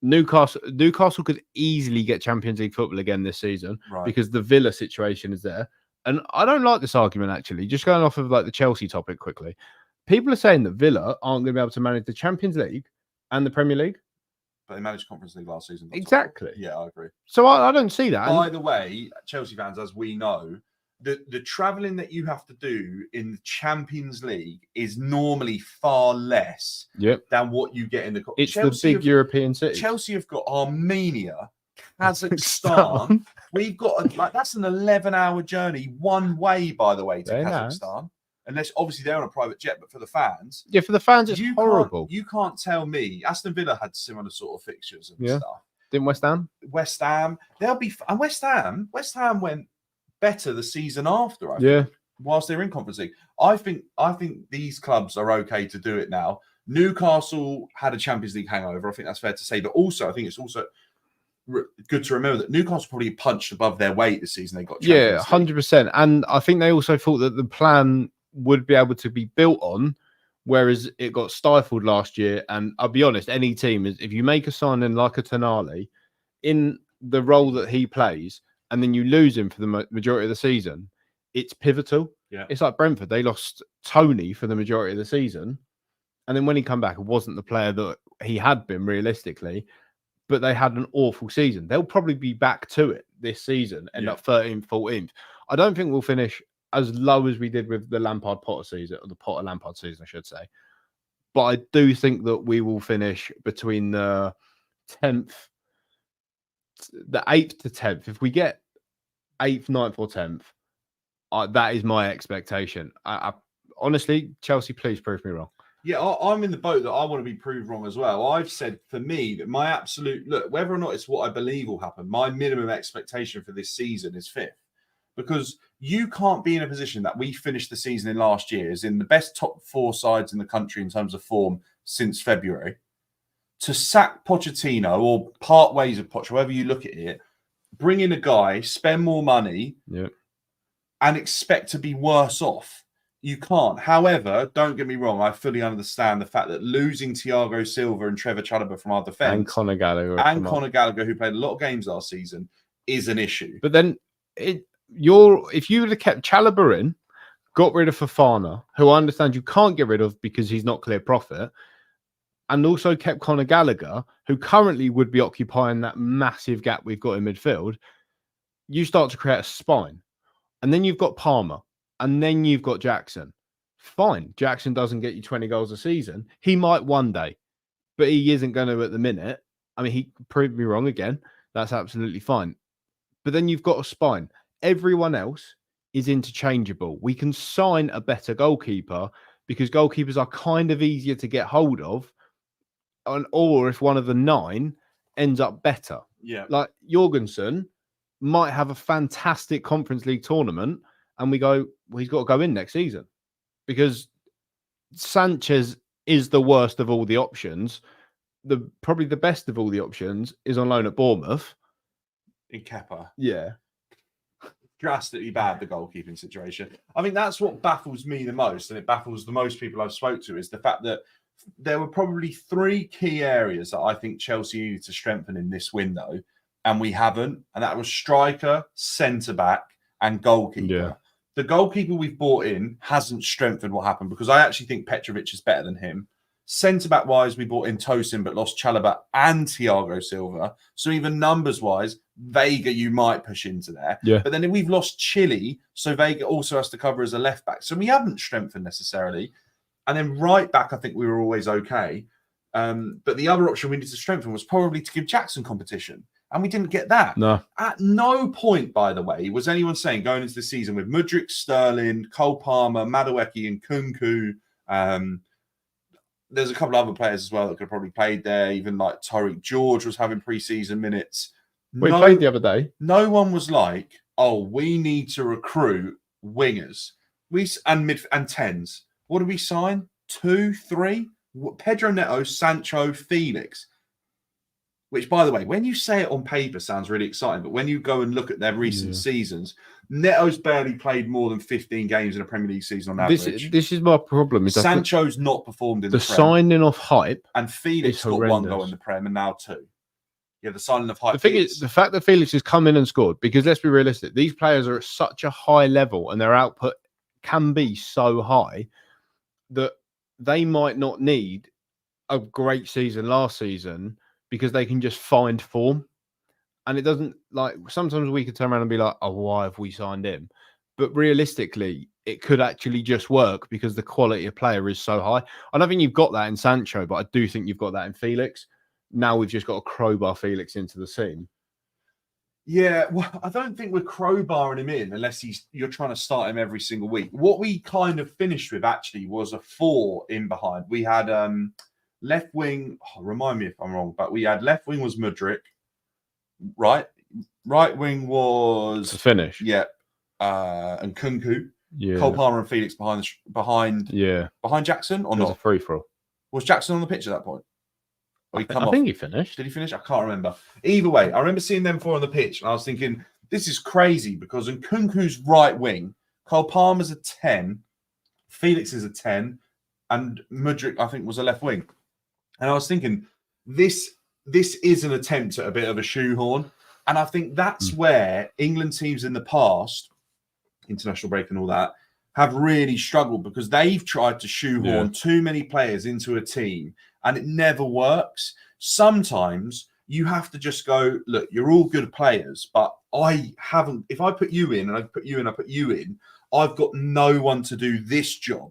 Newcastle could easily get Champions League football again this season, right? Because the Villa situation is there. And I don't like this argument, actually. Just going off of like the Chelsea topic quickly, people are saying that Villa aren't going to be able to manage the Champions League and the Premier League. But they managed Conference League last season. Exactly. Yeah, I agree. So I don't see that. By the way, Chelsea fans, as we know, the travelling that you have to do in the Champions League is normally far less than what you get in the. It's Chelsea the big European city. Chelsea have got Armenia, Kazakhstan. We've got that's an 11-hour journey one way, by the way, to Kazakhstan. Nice. Unless obviously they're on a private jet, but for the fans, for the fans, it's horrible. You can't tell me. Aston Villa had similar sort of fixtures and stuff. Didn't West Ham? West Ham, they'll be. And West Ham went better the season after. I think, whilst they're in Conference League, I think these clubs are okay to do it now. Newcastle had a Champions League hangover. I think that's fair to say, but also I think it's also good to remember that Newcastle probably punched above their weight this season. They got 100%, and I think they also thought that the plan would be able to be built on, whereas it got stifled last year. And I'll be honest, any team is, if you make a signing like a Tonali in the role that he plays, and then you lose him for the majority of the season, it's pivotal. Yeah, it's like Brentford. They lost Tony for the majority of the season, and then when he come back, it wasn't the player that he had been realistically. But they had an awful season. They'll probably be back to it this season, end up 13th, 14th. I don't think we'll finish as low as we did with the Lampard-Potter season, or the Potter-Lampard season, I should say. But I do think that we will finish between the 10th, the 8th to 10th. If we get 8th, 9th, or 10th, that is my expectation. I honestly, Chelsea, please prove me wrong. Yeah, I'm in the boat that I want to be proved wrong as well. I've said for me that my absolute look, whether or not it's what I believe will happen, my minimum expectation for this season is 5th. Because you can't be in a position that we finished the season in last year as in the best top 4 sides in the country in terms of form since February, to sack Pochettino or part ways of Poch, however you look at it, bring in a guy, spend more money, and expect to be worse off. You can't. However, don't get me wrong, I fully understand the fact that losing Thiago Silva and Trevor Chalobah from our defence and Conor Gallagher, who played a lot of games last season, is an issue. But then if you would have kept Chalobah in, got rid of Fofana, who I understand you can't get rid of because he's not clear profit, and also kept Conor Gallagher, who currently would be occupying that massive gap we've got in midfield, you start to create a spine. And then you've got Palmer. And then you've got Jackson. Fine. Jackson doesn't get you 20 goals a season. He might one day, but he isn't going to at the minute. I mean, he proved me wrong again. That's absolutely fine. But then you've got a spine. Everyone else is interchangeable. We can sign a better goalkeeper because goalkeepers are kind of easier to get hold of. Or if one of the 9 ends up better. Yeah. Like Jorgensen might have a fantastic Conference League tournament. And we go, well, he's got to go in next season because Sanchez is the worst of all the options. Probably the best of all the options is on loan at Bournemouth. In Kepa. Yeah. Drastically bad, the goalkeeping situation. I mean, that's what baffles me the most, and it baffles the most people I've spoke to, is the fact that there were probably 3 key areas that I think Chelsea needed to strengthen in this window, and we haven't. And that was striker, centre-back, and goalkeeper. Yeah. The goalkeeper we've bought in hasn't strengthened what happened because I actually think Petrovic is better than him. Centre-back wise, we bought in Tosin but lost Chalobah and Thiago Silva. So even numbers wise, Vega you might push into there. Yeah. But then we've lost Chile, so Vega also has to cover as a left back. So we haven't strengthened necessarily. And then right back, I think we were always okay. But the other option we needed to strengthen was probably to give Jackson competition. And we didn't get that. No. At no point, by the way, was anyone saying going into the season with Mudryk, Sterling, Cole Palmer, Madueke, and Kunku. There's a couple of other players as well that could have probably played there. Even like Tariq George was having preseason minutes. We played the other day. No one was like, "Oh, we need to recruit wingers." And tens. What did we sign? 2, 3. Pedro Neto, Sancho, Felix. Which, by the way, when you say it on paper, sounds really exciting. But when you go and look at their recent seasons, Neto's barely played more than 15 games in a Premier League season on average. This is my problem. Is Sancho's not performed in the Prem. Signing off hype. And Felix got 1 goal in the Prem and now 2. Yeah, the signing of hype. The thing is, the fact that Felix has come in and scored, because let's be realistic, these players are at such a high level and their output can be so high that they might not need a great season last season because they can just find form. And it doesn't, like, sometimes we could turn around and be like, oh, why have we signed him? But realistically, it could actually just work because the quality of player is so high. I don't think you've got that in Sancho, but I do think you've got that in Felix. Now we've just got to crowbar Felix into the scene. Yeah, well, I don't think we're crowbarring him in unless you're trying to start him every single week. What we kind of finished with actually was a 4 in behind. We had left wing, remind me if I'm wrong, but we had left wing was Mudryk, right wing was to finish. Yeah, and Kunku. Yeah, Cole Palmer and Felix behind Jackson or not? A free for all. Was Jackson on the pitch at that point? I think he finished. Did he finish? I can't remember. Either way, I remember seeing them 4 on the pitch, and I was thinking, this is crazy because in Kunku's right wing, Cole Palmer's a 10, Felix is a 10, and Mudryk, I think, was a left wing. And I was thinking, this is an attempt at a bit of a shoehorn. And I think that's where England teams in the past, international break and all that, have really struggled because they've tried to shoehorn too many players into a team and it never works. Sometimes you have to just go, look, you're all good players, but if I put you in and I put you in, I've got no one to do this job.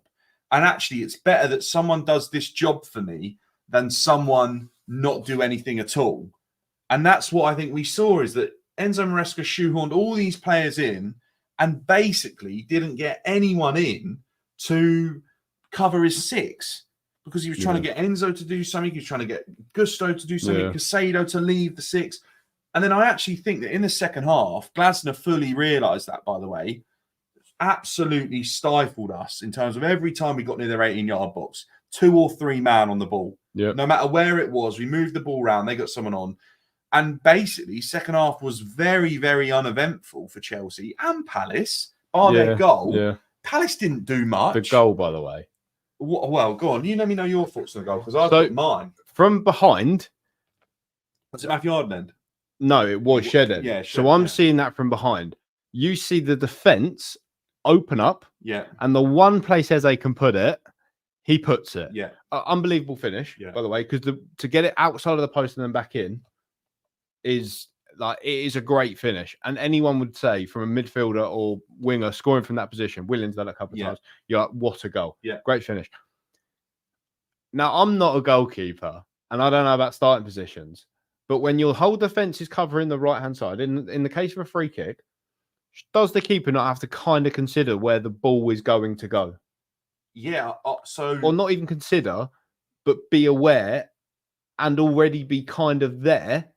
And actually, it's better that someone does this job for me than someone not do anything at all. And that's what I think we saw is that Enzo Maresca shoehorned all these players in and basically didn't get anyone in to cover his 6 because he was trying to get Enzo to do something. He was trying to get Gusto to do something, Casado to leave the 6. And then I actually think that in the second half, Glasner fully realised that, by the way, absolutely stifled us in terms of every time we got near their 18-yard box, 2 or 3 man on the ball. Yep. No matter where it was, we moved the ball around, they got someone on. And basically, second half was very, very uneventful for Chelsea and Palace. Their goal. Yeah. Palace didn't do much. The goal, by the way. Well, go on. You let me know your thoughts on the goal because I've got mine. From behind. Was it Matthew Ardland? No, it was Shedden. Yeah. So I'm seeing that from behind. You see the defence open up. Yeah. And the one place Eze can put it, he puts it. Yeah. Unbelievable finish, by the way, because to get it outside of the post and then back in is like, it is a great finish. And anyone would say from a midfielder or winger scoring from that position, Williams done it a couple of times, you're like, what a goal. Yeah. Great finish. Now, I'm not a goalkeeper and I don't know about starting positions, but when your whole defence is covering the right-hand side, in the case of a free kick, does the keeper not have to kind of consider where the ball is going to go? Yeah. Or not even consider, but be aware and already be kind of there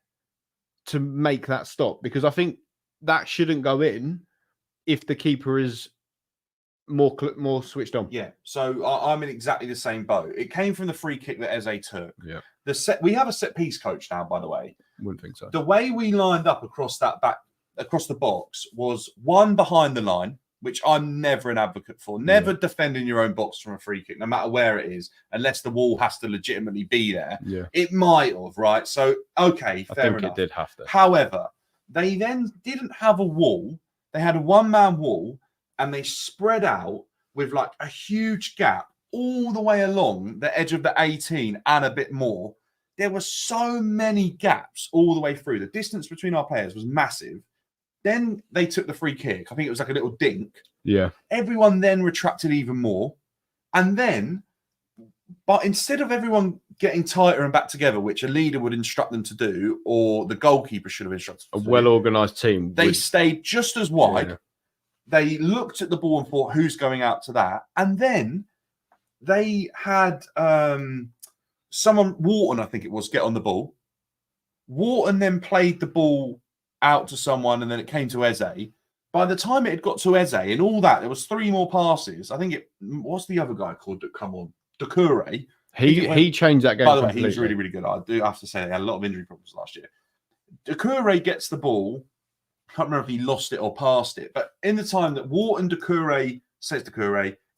to make that stop, because I think that shouldn't go in if the keeper is more switched on. Yeah, so I'm in exactly the same boat. It came from the free kick that Eze took. Yeah, we have a set piece coach now, by the way. Wouldn't think so. The way we lined up across the box was 1 behind the line, which I'm never an advocate for. Never defending your own box from a free kick, no matter where it is, unless the wall has to legitimately be there. Yeah. It might have, right? So, okay, fair enough. I think it did have to. However, they then didn't have a wall. They had a one-man wall, and they spread out with like a huge gap all the way along the edge of the 18 and a bit more. There were so many gaps all the way through. The distance between our players was massive. Then they took the free kick. I think it was like a little dink. Yeah. Everyone then retracted even more. And then, but instead of everyone getting tighter and back together, which a leader would instruct them to do, or the goalkeeper should have instructed A them to well-organised team. They stayed just as wide. Yeah. They looked at the ball and thought, who's going out to that? And then they had someone, Wharton, I think it was, get on the ball. Wharton then played the ball out to someone, and then it came to Eze. By the time it had got to Eze and all that, there was 3 more passes. I think it, what's the other guy called that come on? Doucouré. He changed that game. By the way, completely. he was really, really good. I do have to say they had a lot of injury problems last year. Doucouré gets the ball. I can't remember if he lost it or passed it, but in the time that Wharton, Doucouré,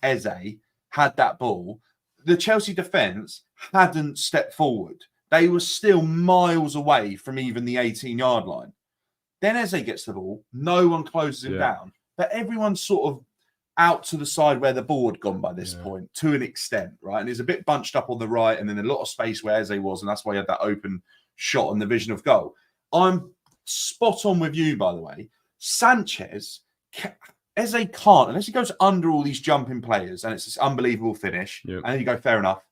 Eze had that ball, the Chelsea defence hadn't stepped forward. They were still miles away from even the 18-yard line. Then Eze gets the ball. No one closes him down. But everyone's sort of out to the side where the ball had gone by this point, to an extent, right? And he's a bit bunched up on the right, and then a lot of space where Eze was, and that's why he had that open shot on the vision of goal. I'm spot on with you, by the way. Sanchez, Eze can't, unless he goes under all these jumping players, and it's this unbelievable finish, and then you go, fair enough.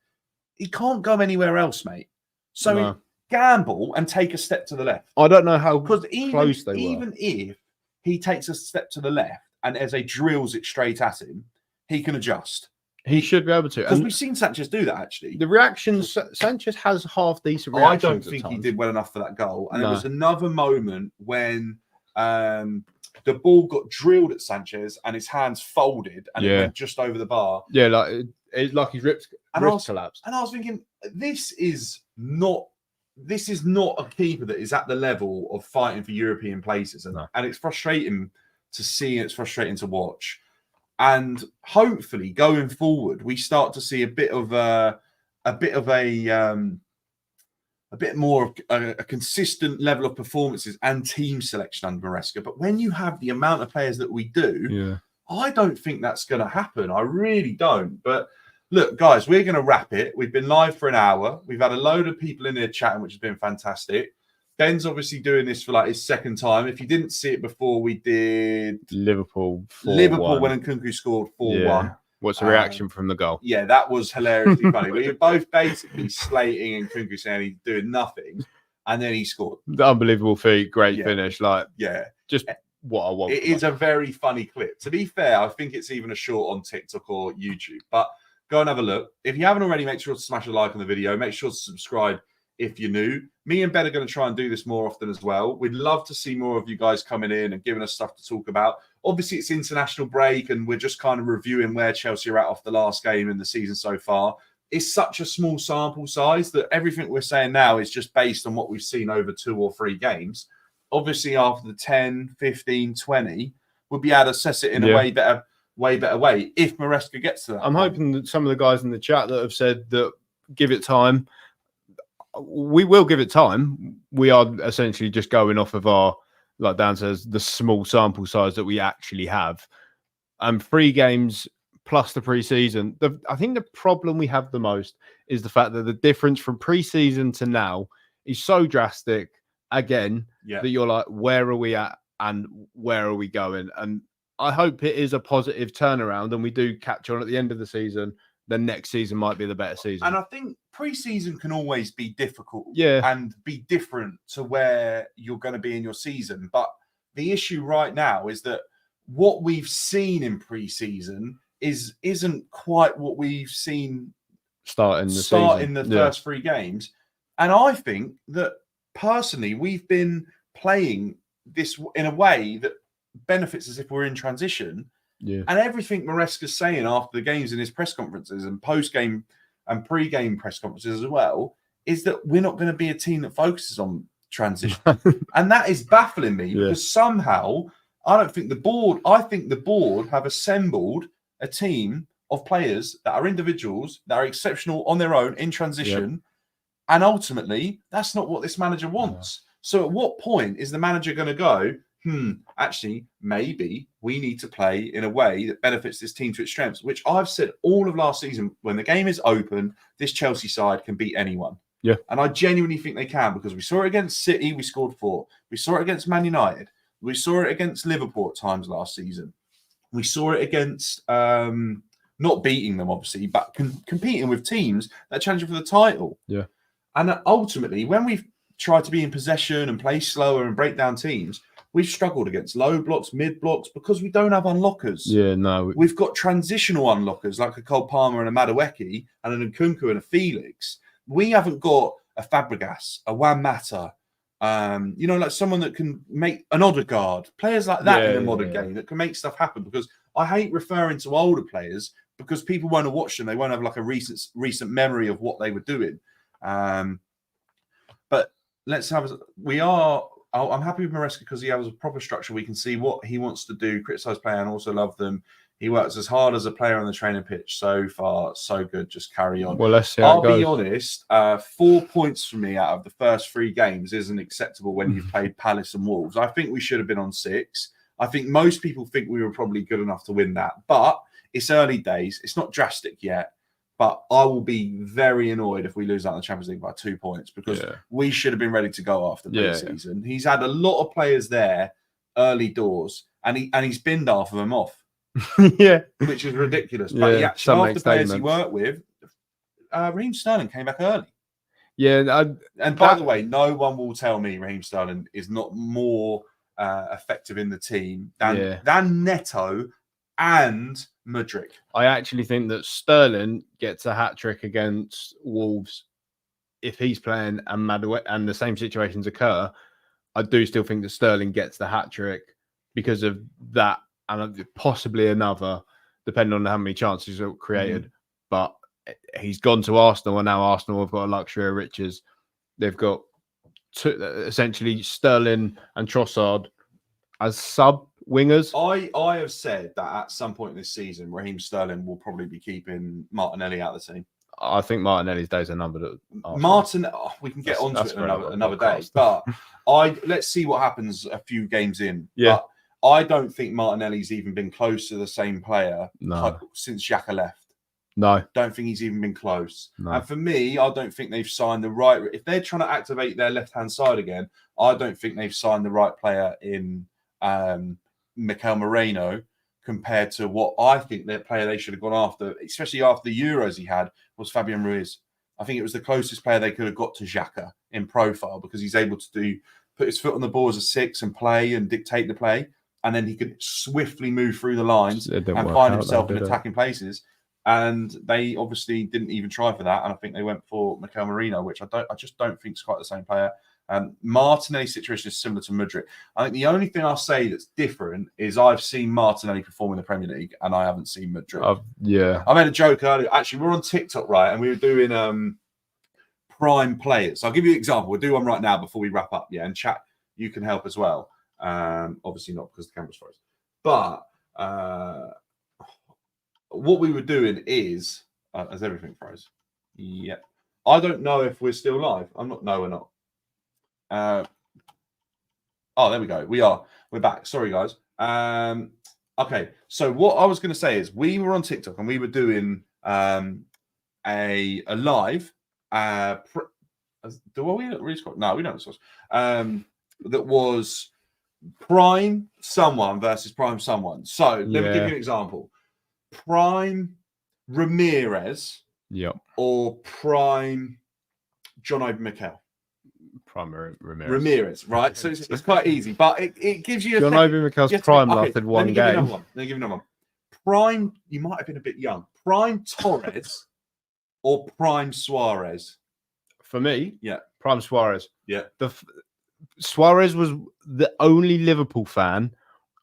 He can't go anywhere else, mate. So gamble and take a step to the left. I don't know how close they were. Even if he takes a step to the left and Eze drills it straight at him, he can adjust. He should be able to. Because we've seen Sanchez do that, actually. The reactions, Sanchez has half decent reactions. I don't think he did well enough for that goal. And there was another moment when the ball got drilled at Sanchez and his hands folded and it went just over the bar. Yeah, like his wrist collapsed. And I was thinking, this is not a keeper that is at the level of fighting for European places. And it's frustrating to see, it's frustrating to watch. And hopefully going forward, we start to see a bit more of a consistent level of performances and team selection under Maresca. But when you have the amount of players that we do, I don't think that's going to happen. I really don't. But look, guys, we're going to wrap it. We've been live for an hour. We've had a load of people in there chatting, which has been fantastic. Ben's obviously doing this for like his second time. If you didn't see it before, we did Liverpool 4-1. Liverpool when Nkunku scored 4-1. Yeah. What's the reaction from the goal? Yeah, that was hilariously funny. We were both basically slating Nkunku, saying he's doing nothing, and then he scored. The unbelievable feat, great finish. Just what I want. It is a very funny clip. To be fair, I think it's even a short on TikTok or YouTube. But go and have a look. If you haven't already, make sure to smash a like on the video. Make sure to subscribe if you're new. Me and Ben are going to try and do this more often as well. We'd love to see more of you guys coming in and giving us stuff to talk about. Obviously, it's international break, and we're just kind of reviewing where Chelsea are at off the last game in the season so far. It's such a small sample size that everything we're saying now is just based on what we've seen over 2 or 3 games. Obviously, after the 10, 15, 20, we'll be able to assess it in a way better way if Maresca gets to that. I'm hoping that some of the guys in the chat that have said that give it time, we will give it time. We are essentially just going off of our, like Dan says, the small sample size that we actually have. 3 games plus the pre-season. I think the problem we have the most is the fact that the difference from pre-season to now is so drastic again that you're like, where are we at and where are we going? And I hope it is a positive turnaround and we do catch on at the end of the season. Then next season might be the better season. And I think pre-season can always be difficult and be different to where you're going to be in your season. But the issue right now is that what we've seen in pre-season isn't quite what we've seen starting the first 3 games. And I think that personally, we've been playing this in a way that benefits us if we're in transition. Yeah. And everything Maresca's saying after the games in his press conferences and post-game and pre-game press conferences as well is that we're not going to be a team that focuses on transition. And that is baffling me because somehow I think the board have assembled a team of players that are individuals that are exceptional on their own in transition. And ultimately, that's not what this manager wants. So at what point is the manager going to go, actually, maybe we need to play in a way that benefits this team to its strengths, which I've said all of last season, when the game is open, this Chelsea side can beat anyone. Yeah. And I genuinely think they can because we saw it against City, we scored 4. We saw it against Man United. We saw it against Liverpool at times last season. We saw it against not beating them obviously, but competing with teams that challenge for the title. Yeah. And ultimately, when we've tried to be in possession and play slower and break down teams, we've struggled against low blocks, mid blocks, because we don't have unlockers. Yeah, no. We've got transitional unlockers like a Cole Palmer and a Madueke and an Nkunku and a Felix. We haven't got a Fabregas, a Wan Mata, like someone that can make an Odegaard, players like that in a modern game that can make stuff happen. Because I hate referring to older players because people won't have watched them. They won't have like a recent memory of what they were doing. But let's have. I'm happy with Maresca because he has a proper structure. We can see what he wants to do, criticize player, and also love them. He works as hard as a player on the training pitch. So far, so good. Just carry on. Well, let's see how I'll it goes. be honest. 4 points for me out of the first 3 games isn't acceptable when you've played Palace and Wolves. I think we should have been on 6. I think most people think we were probably good enough to win that. But it's early days. It's not drastic yet. But I will be very annoyed if we lose out in the Champions League by 2 points because we should have been ready to go after pre-season. He's had a lot of players there early doors, and he's binned half of them off. Which is ridiculous. But he actually, after players he worked with, Raheem Sterling came back early. And by the way, no one will tell me Raheem Sterling is not more effective in the team than Neto and Mudryk. I actually think that Sterling gets a hat-trick against Wolves if he's playing and the same situations occur. I do still think that Sterling gets the hat-trick because of that and possibly another, depending on how many chances are created. But he's gone to Arsenal, and now Arsenal have got a luxury of riches. They've got essentially Sterling and Trossard as sub-wingers. I have said that at some point this season, Raheem Sterling will probably be keeping Martinelli out of the team. I think Martinelli's days are numbered. We can get onto it another day. But let's see what happens a few games in. Yeah. But I don't think Martinelli's even been close to the same player since Xhaka left. No. Don't think he's even been close. No. And for me, I don't think they've signed the right... If they're trying to activate their left-hand side again, I don't think they've signed the right player in Mikel Moreno compared to what I think the player they should have gone after, especially after the Euros he had, was Fabian Ruiz. I think it was the closest player they could have got to Xhaka in profile because he's able to put his foot on the ball as a 6 and play and dictate the play. And then he could swiftly move through the lines and find himself in attacking places. And they obviously didn't even try for that. And I think they went for Mikel Merino, which I just don't think is quite the same player. Martinelli's situation is similar to Mudryk. I think the only thing I'll say that's different is I've seen Martinelli perform in the Premier League and I haven't seen Mudryk. I made a joke earlier. Actually, we're on TikTok, right? And we were doing prime players. So I'll give you an example. We'll do one right now before we wrap up. Yeah, and chat, you can help as well. Obviously not because the camera's frozen. But what we were doing is, as everything froze. Yep. I don't know if we're still live. No, we're not. There we go. We are. We're back. Sorry, guys. Okay. So what I was going to say is we were on TikTok and we were doing a live. Do we not really score? No, we don't score. That was prime someone versus prime someone. So let me give you an example. Prime Ramirez. Yep. Or prime John Obi Mikel. Prime Ramirez, right? So it's quite easy, but it gives you... John Obi Mikel's prime lasted one game. Let me give you another one. Prime, you might have been a bit young. Prime Torres or prime Suarez? For me, prime Suarez. Yeah. Suarez was the only Liverpool fan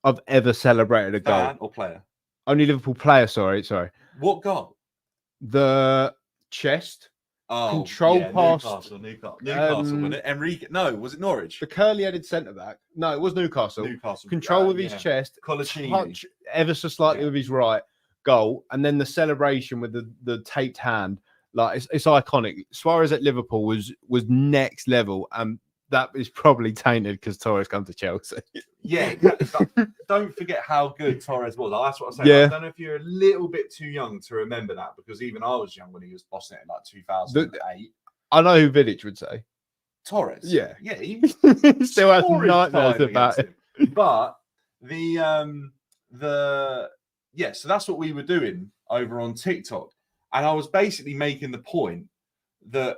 I've ever celebrated a goal. Fan or player? Only Liverpool player, sorry. What goal? The chest. Control pass. Newcastle, wasn't it? Enrique. No, was it Norwich? The curly-headed centre-back. No, it was Newcastle. Control with his chest. Touch ever so slightly with his right. Goal. And then the celebration with the taped hand. Like, it's iconic. Suarez at Liverpool was next level. And that is probably tainted because Torres come to Chelsea. Yeah, don't forget how good Torres was. That's what I'm saying. Yeah. I don't know if you're a little bit too young to remember that because even I was young when he was bossing it in like 2008. I know who Vidic would say. Torres. Yeah. Yeah. He still has nightmares about it. But so that's what we were doing. over on TikTok, and I was basically making the point that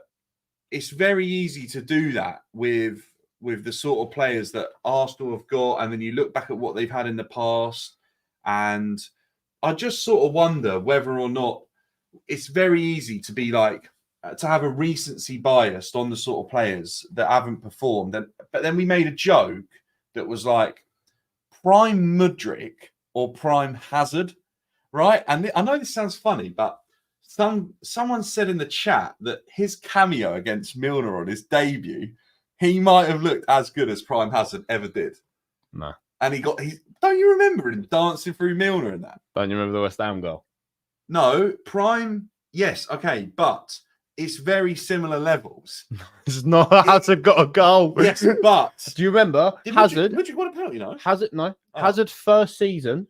it's very easy to do that with the sort of players that Arsenal have got, and then you look back at what they've had in the past, and I just sort of wonder whether or not it's very easy to be like to have a recency bias on the sort of players that haven't performed. But then we made a joke that was like prime Mudryk or prime Hazard, right? And I know this sounds funny, but someone said in the chat that his cameo against Milner on his debut, he might have looked as good as prime Hazard ever did. No. And don't you remember him dancing through Milner in that? Don't you remember the West Ham goal? No, prime, yes, okay, but it's very similar levels. It's not Hazard got a goal. Yes, but do you remember Hazard? Would you want a penalty? No, Hazard. No, oh. Hazard first season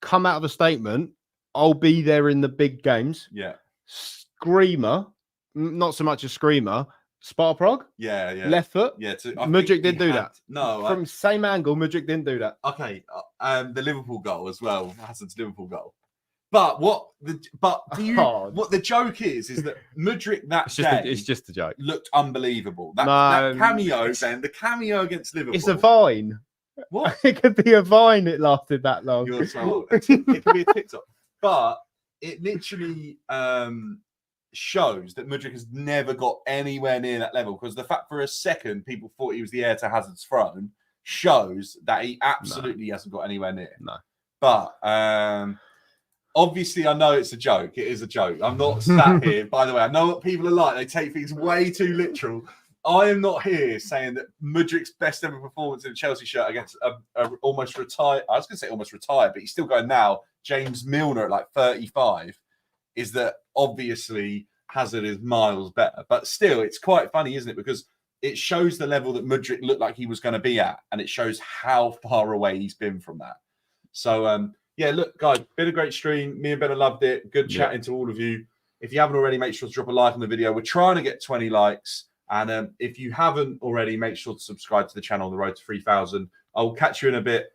come out of a statement. I'll be there in the big games. Yeah, screamer, not so much a screamer. Sparta Prague. Yeah. Left foot. Yeah, Mudryk didn't do that. No, from same angle, Mudryk didn't do that. Okay, the Liverpool goal as well. Hazard's Liverpool goal. But what the joke is that Mudryk it's just a joke. Looked unbelievable. That cameo, then the cameo against Liverpool. It's a vine. What? It could be a vine. It lasted that long. You're so it could be a TikTok, but it literally shows that Mudryk has never got anywhere near that level, because the fact for a second people thought he was the heir to Hazard's throne shows that he absolutely hasn't got anywhere near. No, but obviously, I know it's a joke. It is a joke. I'm not sat here. By the way, I know what people are like. They take things way too literal. I am not here saying that Mudryk's best ever performance in a Chelsea shirt against a almost retired, I was going to say almost retired, but he's still going now, James Milner at like 35, is that obviously Hazard is miles better. But still, it's quite funny, isn't it? Because it shows the level that Mudryk looked like he was going to be at, and it shows how far away he's been from that. So, yeah, look, guys, been a great stream. Me and Ben loved it. Good chatting to all of you. If you haven't already, make sure to drop a like on the video. We're trying to get 20 likes. And if you haven't already, make sure to subscribe to the channel on the road to 3,000. I will catch you in a bit.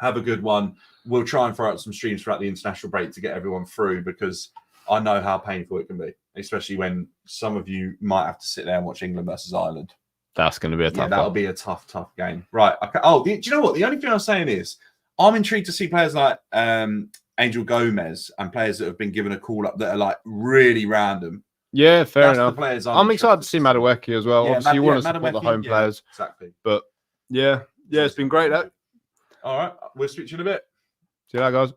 Have a good one. We'll try and throw out some streams throughout the international break to get everyone through, because I know how painful it can be, especially when some of you might have to sit there and watch England versus Ireland. That's going to be a tough one. That'll be a tough game. Right. Okay. Oh, do you know what? The only thing I'm saying is I'm intrigued to see players like Angel Gomez and players that have been given a call up that are like really random. Yeah, fair enough. I'm excited to see Maresca Madueke as well. Obviously, you want to support the home players. Exactly. But yeah, it's been great. All right. We'll speak to you in a bit. See you later, guys.